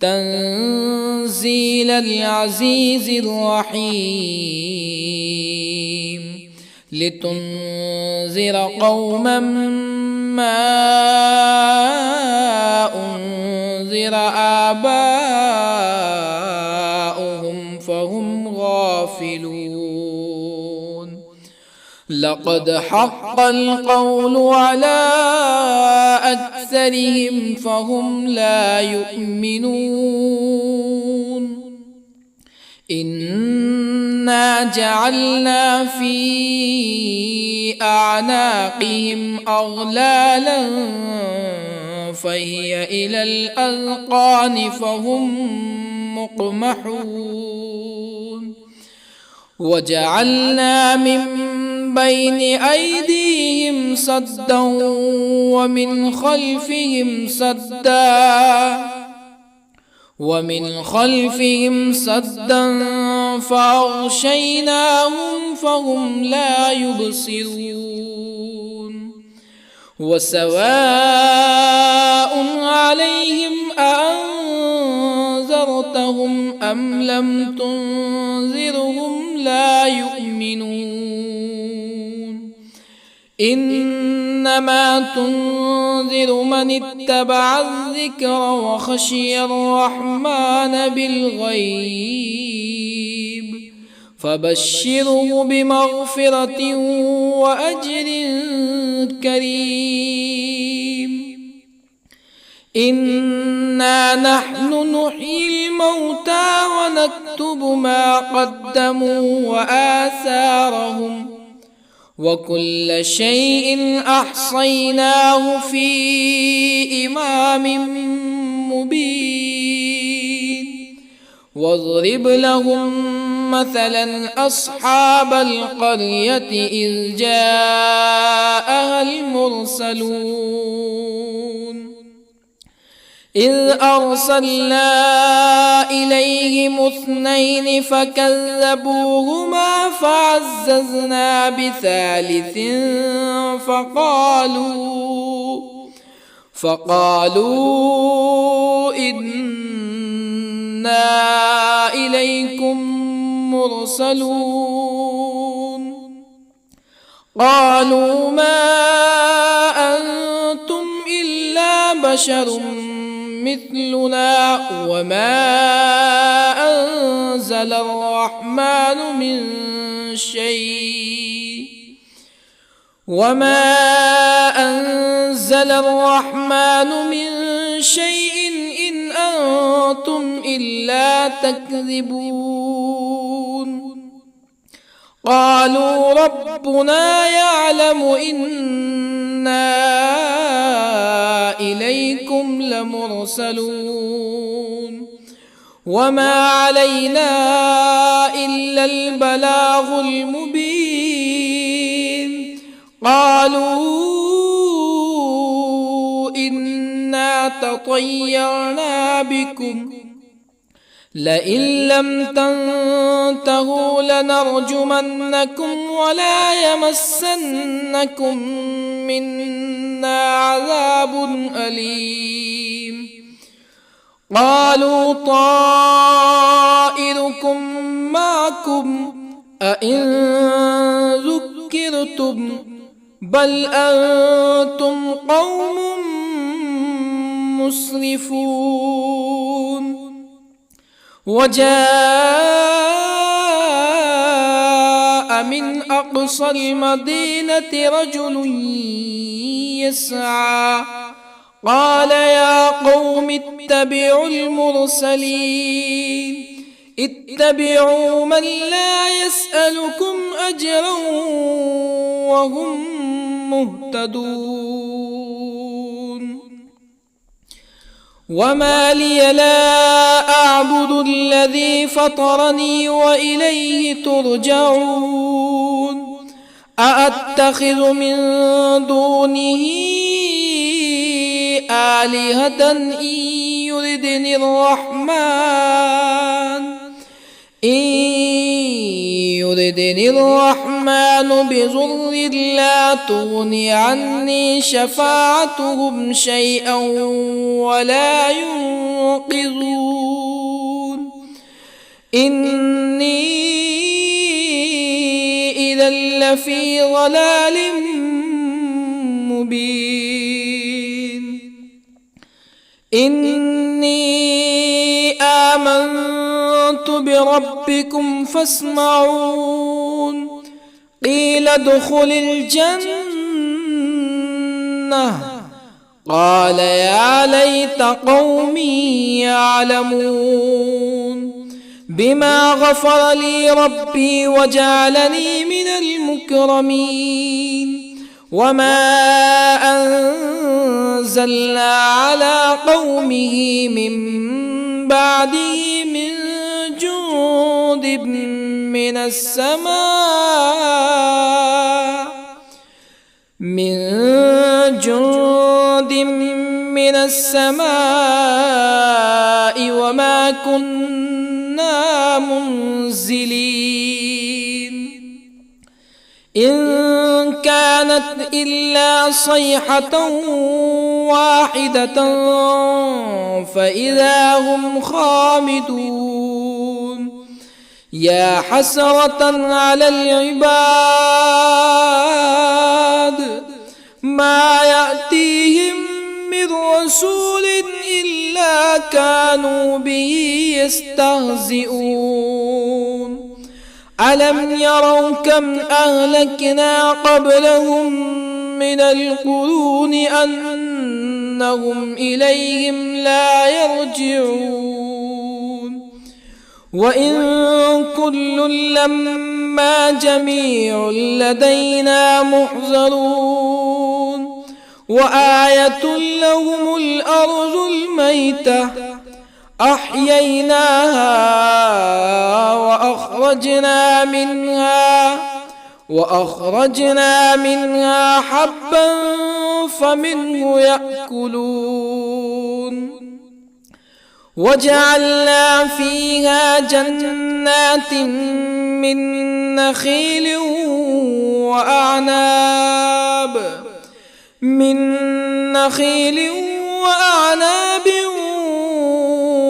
تنزيل العزيز الرحيم لتنذر قوما ما أنذر آباؤهم فهم غافلون لقد حق القول على أكثرهم فهم لا يؤمنون إنا جعلنا في أعناقهم أغلالا فهي إلى الأذقان فهم مقمحون وجعلنا من بين أيديهم سدا ومن خلفهم سدا فأغشيناهم فهم لا يبصرون وسواء عليهم أأنذرتهم أم لم تنذرهم لا يؤمنون إنما تنذر من اتبع الذكر وخشي الرحمن بالغيب فبشره بمغفرة وأجر كريم إنا نحن نحيي الموتى ونكتب ما قدموا وآثارهم وكل شيء أحصيناه في إمام مبين واضرب لهم مثلا أصحاب القرية إذ جاءها المرسلون إذ أرسلنا إليهم 2 فكذبوهما فعززنا بثالث فقالوا إنا إليكم مرسلون قالوا ما أنتم إلا بشر مثلنا وما أنزل الرحمن من شيء إن أنتم إلا تكذبون قالوا ربنا يعلم إنا إليكم لمرسلون وما علينا إلا البلاغ المبين قالوا إنا تطيرنا بكم لئن لم تنتهوا لنرجمنكم ولا يمسنكم منا عذاب أليم. قالوا طائركم معكم أئن ذكرتم بل أنتم قوم مسرفون. وجاء من أقصى المدينة رجل يسعى قال يا قوم اتبعوا المرسلين اتبعوا من لا يسألكم أجرا وهم مهتدون. وما لي لا أعبد الذي فطرني وإليه ترجعون. أأتخذ من دونه آلهة إن يردني الرحمن بضر لا تغني عني شفاعتهم شيئا ولا ينقذون. إني إذا لفي ضلال مبين. إني آمنت بربكم فاسمعون. قيل ادخل الجنة قال يا ليت قومي يعلمون. بما غفر لي ربي وجعلني من المكرمين. وما أنزلنا على قومه من بعده من جند من السماء وما كنا منزلين. إن كانت إلا صيحة واحدة فإذا هم خامدون. يا حسرة على العباد ما يأتيهم من رسول إلا كانوا به يستهزئون. ألم يروا كم أهلكنا قبلهم من القرون أنهم إليهم لا يرجعون. وإن كل لما جميع لدينا محضرون. وآية لهم الأرض الميتة أحييناها وأخرجنا منها حبا فمنه يأكلون. وجعلنا فيها جنات من نخيل وأعناب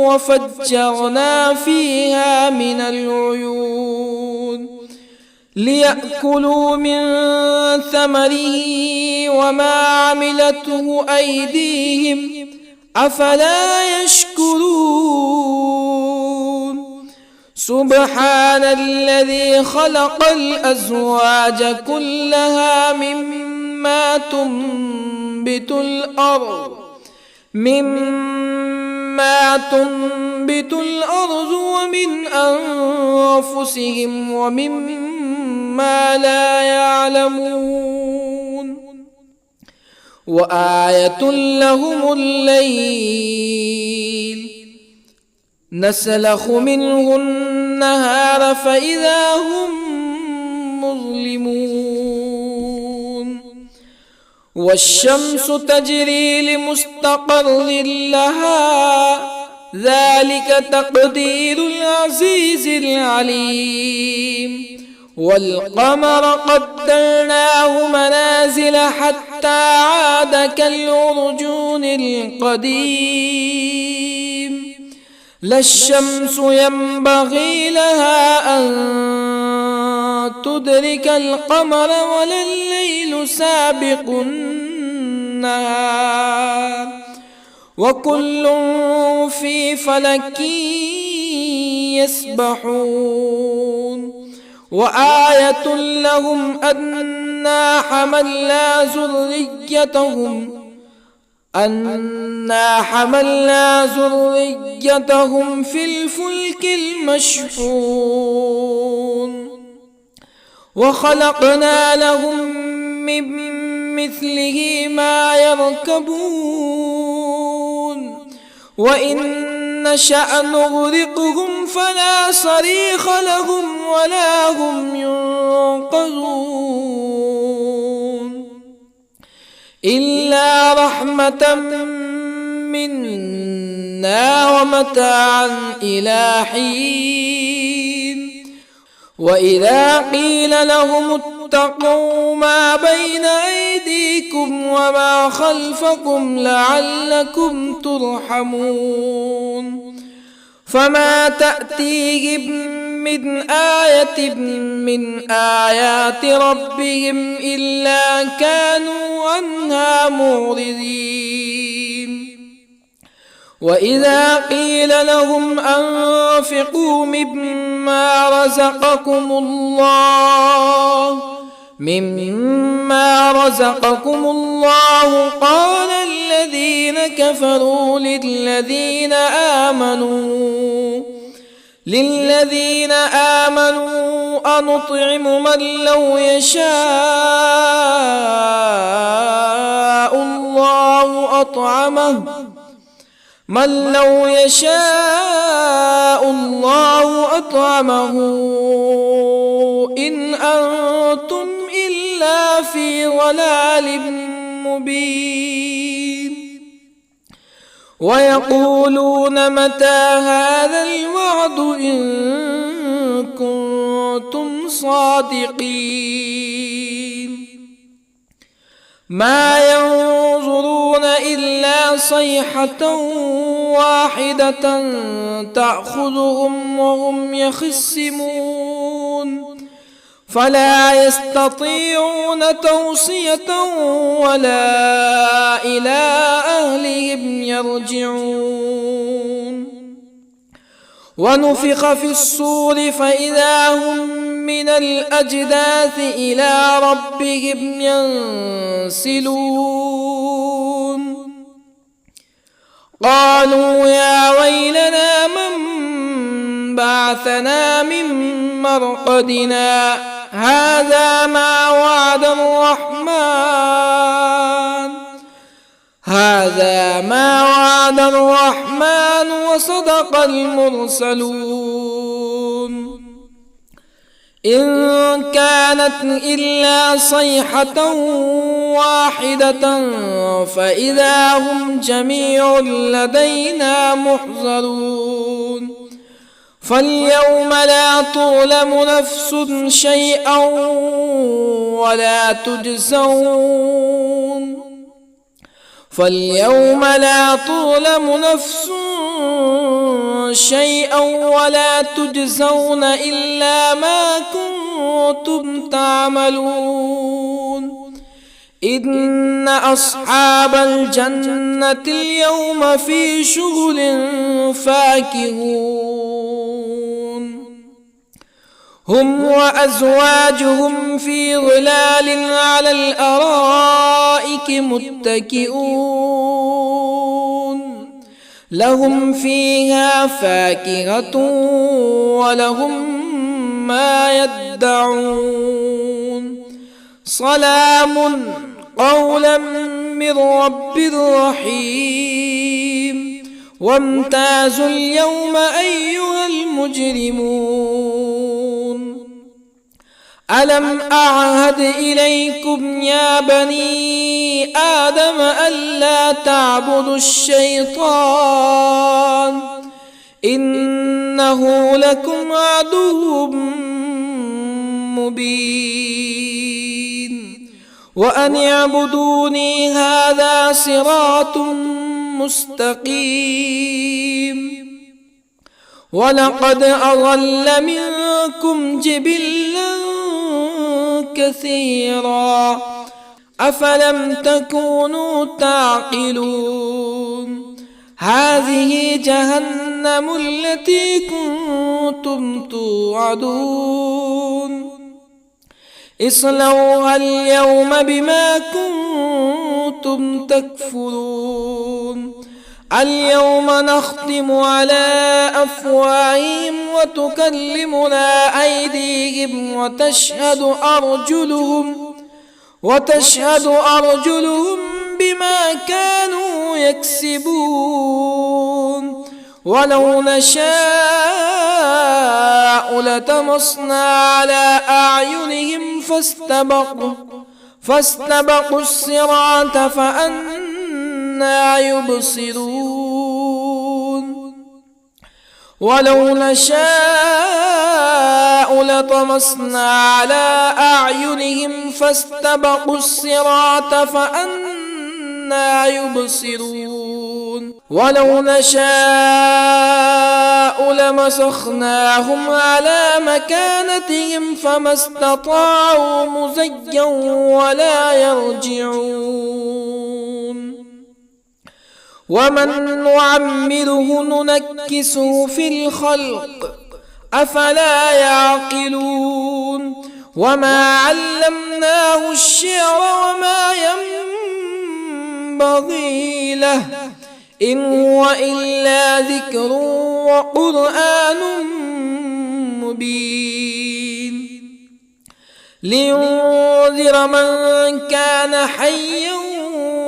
وفجرنا فيها من العيون ليأكلوا من ثمره وما عملته أيديهم أفلا يشكرون. سبحان الذي خلق الأزواج كلها مما تنبت الأرض ومن أنفسهم ومما لا يعلمون. وآية لهم الليل نسلخ منه النهار فإذا هم مظلمون. والشمس تجري لمستقر لها ذلك تقدير العزيز العليم. والقمر قدرناه منازل حتى عاد كالعرجون القديم. لا الشمس ينبغي لها أن تدرك القمر ولا الليل سابق النهار وكل في فلك يسبحون. وآية لهم أنا حملنا ذريتهم في الفلك المشحون وخلقنا لهم من مثله ما يركبون وإن نشأ نغرقهم فلا صريخ لهم ولا هم ينقذون إلا رحمة منا ومتاعا إلى حين. وإذا قيل لهم اتقوا ما بين أيديكم وما خلفكم لعلكم ترحمون فما تأتيهم من آية من آيات ربهم إلا كانوا عنها معرضين. وإذا قيل لهم أنفقوا مما رزقكم الله قال الذين كفروا للذين آمنوا أنطعم من لو يشاء الله أطعمه إن أنتم إلا في ضلال مبين. ويقولون متى هذا الوعد إن كنتم صادقين. ما ينظرون إلا صيحة واحدة تأخذهم وهم يخصمون فلا يستطيعون توصية ولا إلى أهلهم يرجعون. ونفخ في الصور فإذا هم من الأجداث إلى ربهم ينسلون. قالوا يا ويلنا من بعثنا من مرقدنا هذا ما وعد الرحمن وصدق المرسلون. إن كانت إلا صيحة واحدة فإذا هم جميع لدينا محضرون. فاليوم لا تظلم نفس شيئا ولا تجزون إلا ما كنتم تعملون. إن أصحاب الجنة اليوم في شغل فاكهون هم وأزواجهم في ظلال على الأرائك متكئون لهم فيها فاكهة ولهم ما يدعون. سلام قولا من رب رحيم. وامتازوا اليوم أيها المجرمون. ألم أعهد إليكم يا بني آدم ألا تعبدوا الشيطان إنه لكم عدو مبين وأن اعبدوني هذا صراط مستقيم ولقد أضل منكم جبلا كثيرا أفلم تكونوا تعقلون هذه جهنم التي كنتم توعدون اصلوها اليوم بما كنتم تكفرون اليوم نختم على أفواههم وتكلمنا أيديهم وتشهد أرجلهم بما كانوا يكسبون ولو نشاء لطمسنا على أعينهم فاستبقوا الصراط فأنى يبصرون ولو نشاء لطمسنا على أعينهم فاستبقوا الصراط فأنى يبصرون ولو نشاء لمسخناهم على مكانتهم فما استطاعوا مزيا ولا يرجعون ومن نعمره ننكسه في الخلق أفلا يعقلون وما علمناه الشعر وما ينبغي له إن هو إلا ذكر وقرآن مبين لينذر من كان حيا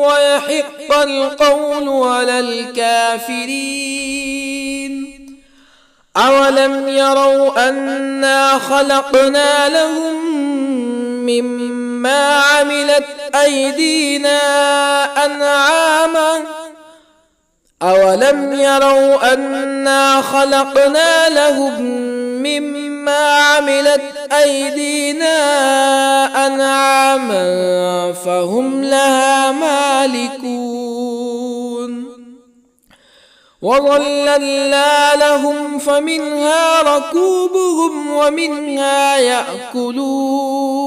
ويحق القول على الكافرين أولم يروا أنا خلقنا لهم مما عملت أيدينا أنعاما أولم يروا أنا خلقنا لهم مما عملت أيدينا أنعاما فهم لها مالكون وظللنا لهم فمنها ركوبهم ومنها يأكلون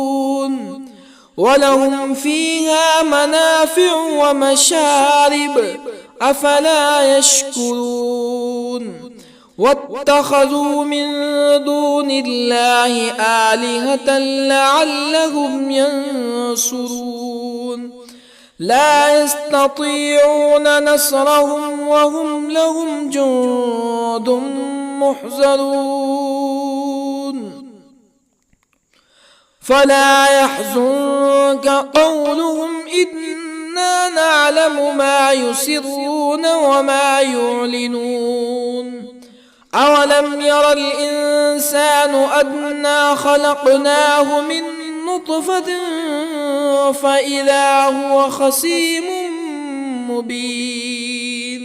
ولهم فيها منافع ومشارب أفلا يشكرون واتخذوا من دون الله آلهة لعلهم ينصرون لا يستطيعون نصرهم وهم لهم جند محضرون فلا يحزنك قولهم إنا نعلم ما يسرون وما يعلنون أولم ير الإنسان أنا خلقناه من نطفة فإذا هو خصيم مبين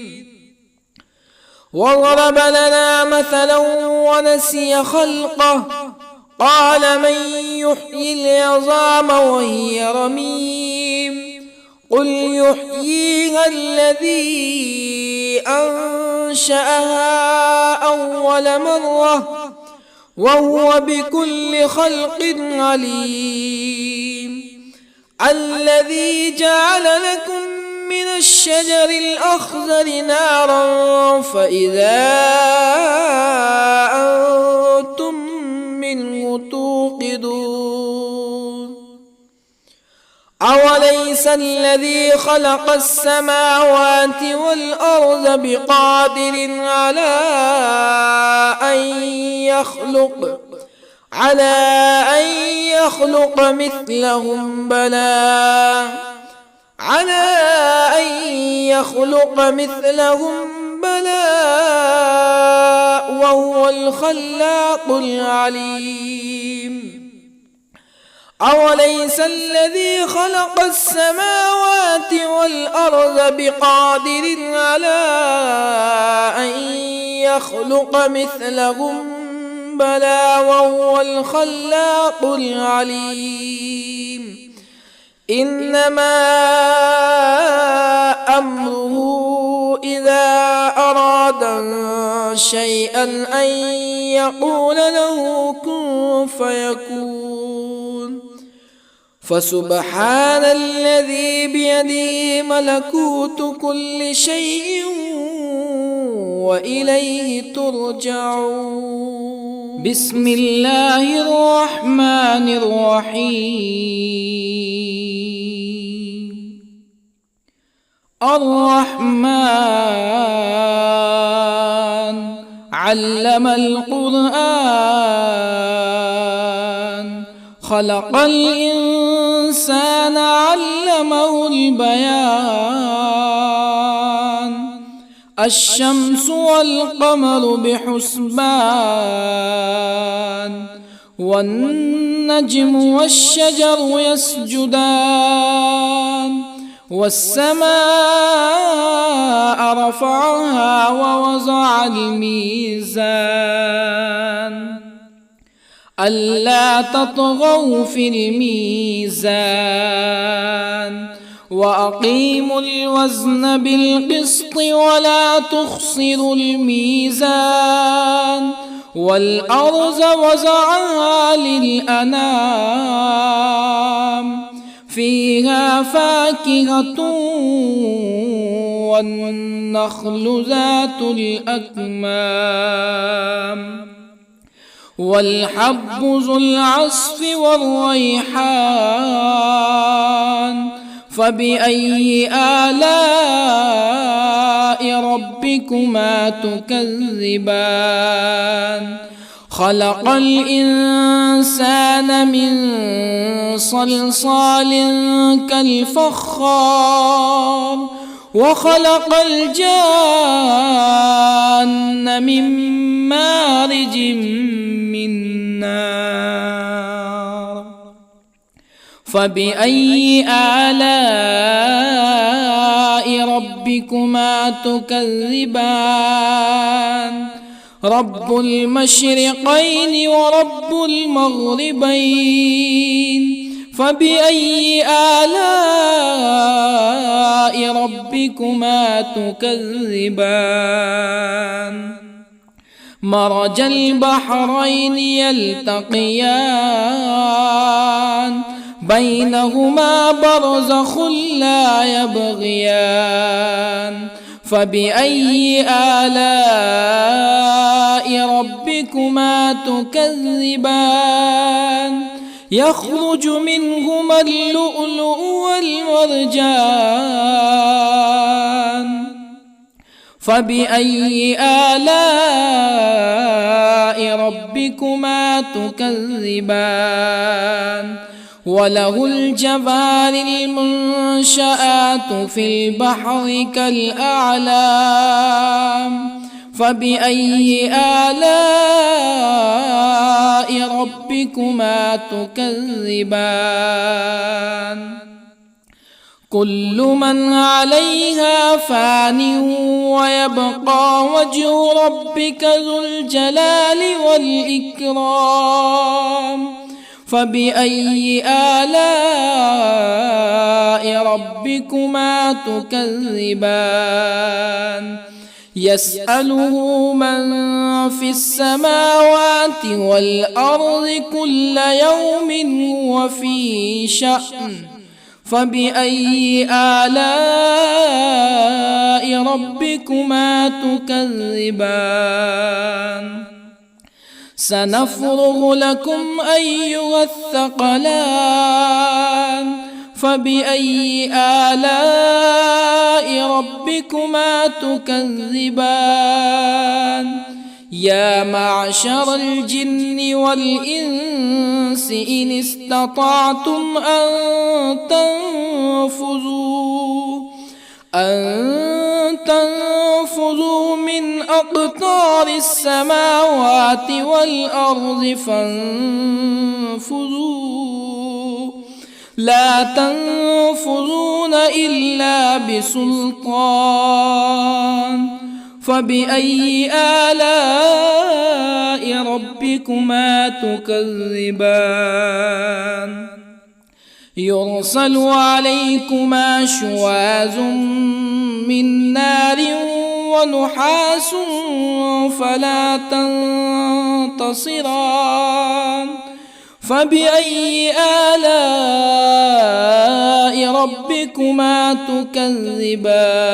وضرب لنا مثلا ونسي خلقه قال من يحيي العظام وهي رميم قل يحييها الذي أنشأها أول مرة وهو بكل خلق عليم الذي جعل لكم من الشجر الأخضر نارا فإذا أنتم منه توقدون أوليس الذي خلق السماوات والأرض بقادر على أن يخلق مثلهم بلى وهو الخلاق العليم أوليس الذي خلق السماوات والأرض بقادر على أن يخلق مثلهم بلى وهو الخلاق العليم إنما أمره إذا أراد شيئا أن يقول له كن فيكون فسبحان الذي بيده ملكوت كل شيء وإليه ترجعون. بسم الله الرحمن الرحيم. الرحمن علم القرآن خلق الإنسان علمه البيان الشمس والقمر بحسبان والنجم والشجر يسجدان والسماء رفعها ووضع الميزان ألا تطغوا في الميزان وأقيموا الوزن بالقسط ولا تخسروا الميزان والأرض وضعها للأنام فيها فاكهة والنخل ذات الأكمام والحب ذو العصف والريحان فبأي آلاء ربكما تكذبان خلق الإنسان من صلصال كالفخار وخلق الجان من مارج من نار فبأي آلاء ربكما تكذبان رب المشرقين ورب المغربين فبأي آلاء ربكما تكذبان مرج البحرين يلتقيان بينهما برزخ لا يبغيان فبأي آلاء ربكما تكذبان يخرج منهما اللؤلؤ والمرجان فبأي آلاء ربكما تكذبان وله الجوار المنشآت في البحر كالأعلام فبأي آلاء ربكما تكذبان كل من عليها فان ويبقى وجه ربك ذو الجلال والإكرام فبأي آلاء ربكما تكذبان يسأله من في السماوات والأرض كل يوم هو في شأن فبأي آلاء ربكما تكذبان سنفرغ لكم أيها الثقلان فبأي آلاء ربكما تكذبان يا معشر الجن والإنس إن استطعتم أن تنفذوا من أقطار السماوات والأرض فانفذوا لا تنفذون إلا بسلطان فبأي آلاء ربكما تكذبان يرسل عليكما شواظ من نار ونحاس فلا تنتصران فبأي آلاء ربكما تكذبان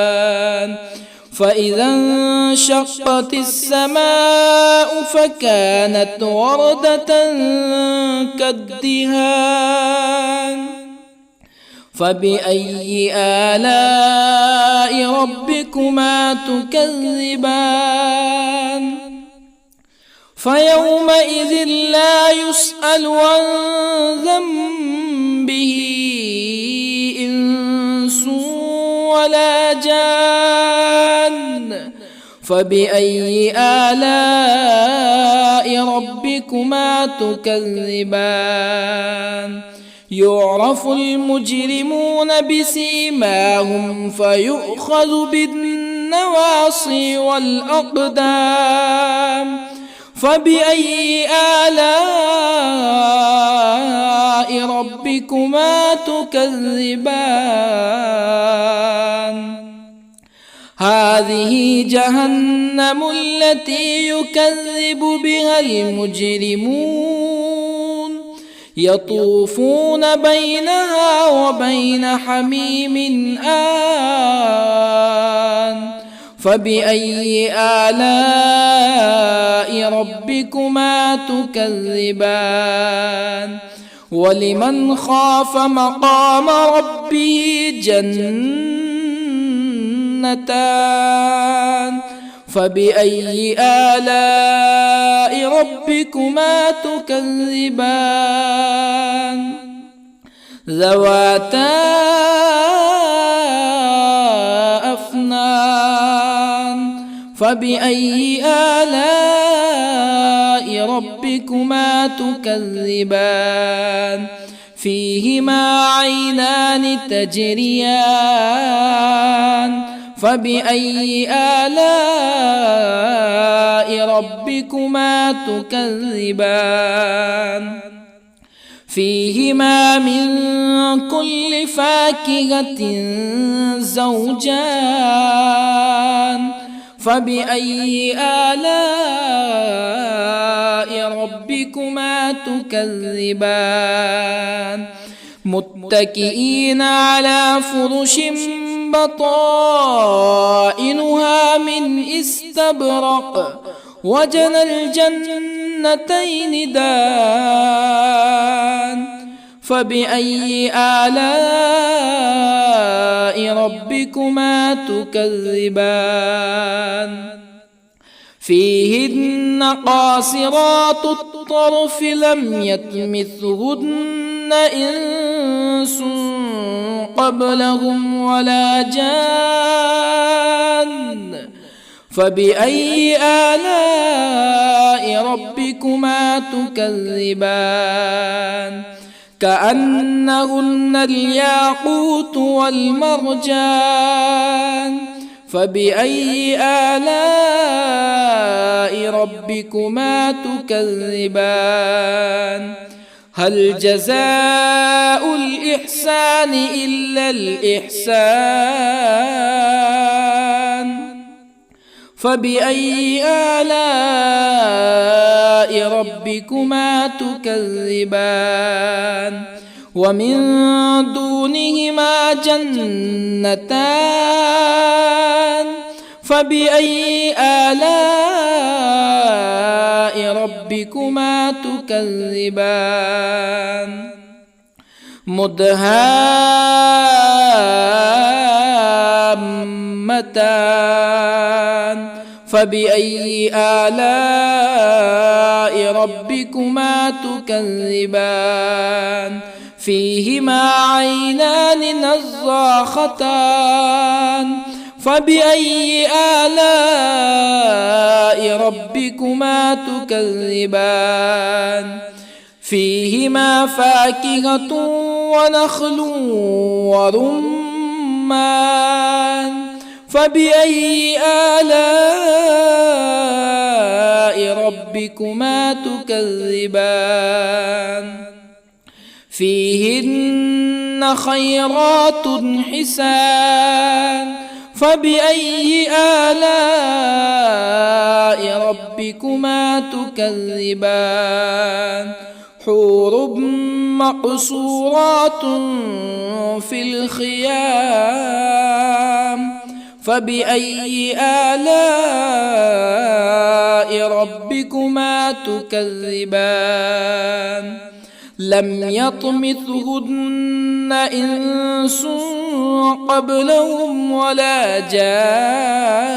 فإذا انشقت السماء فكانت وردة كالدهان فبأي آلاء ربكما تكذبان فيومئذ لا يسأل عن ذنبه إنس ولا جان فبأي آلاء ربكما تكذبان يعرف المجرمون بسيماهم فيؤخذ بالنواصي والأقدام فبأي آلاء ربكما تكذبان هذه جهنم التي يكذب بها المجرمون يطوفون بينها وبين حميم آن فبأي آلاء ربكما تكذبان ولمن خاف مقام ربه جنتان فبأي آلاء ربكما تكذبان ذواتا أفنان فبأي آلاء ربكما تكذبان فيهما عينان تجريان فبأي آلاء ربكما تكذبان فيهما من كل فاكهة زوجان فبأي آلاء ربكما تكذبان متكئين على فرش بطائنها من استبرق وجنى الجنتين دان فبأي آلاء ربكما تكذبان فيهن قاصرات الطرف لم يطمثهن إنس قبلهم ولا جان فبأي آلاء ربكما تكذبان كأنهن الياقوت والمرجان فبأي آلاء ربكما تكذبان هل جزاء الإحسان إلا الإحسان فبأي آلاء ربكما تكذبان ومن دونهما جنتان فبأي آلاء ربكما تكذبان مدهامتان فبأي آلاء ربكما تكذبان فيهما عينان نضاختان فبأي آلاء ربكما تكذبان فيهما فاكهة ونخل ورمان فبأي آلاء ربكما تكذبان فيهن خيرات حسان فبأي آلاء ربكما تكذبان حور مقصورات في الخيام فبأي آلاء ربكما تكذبان لم يطمثهن إنس قبلهم ولا جان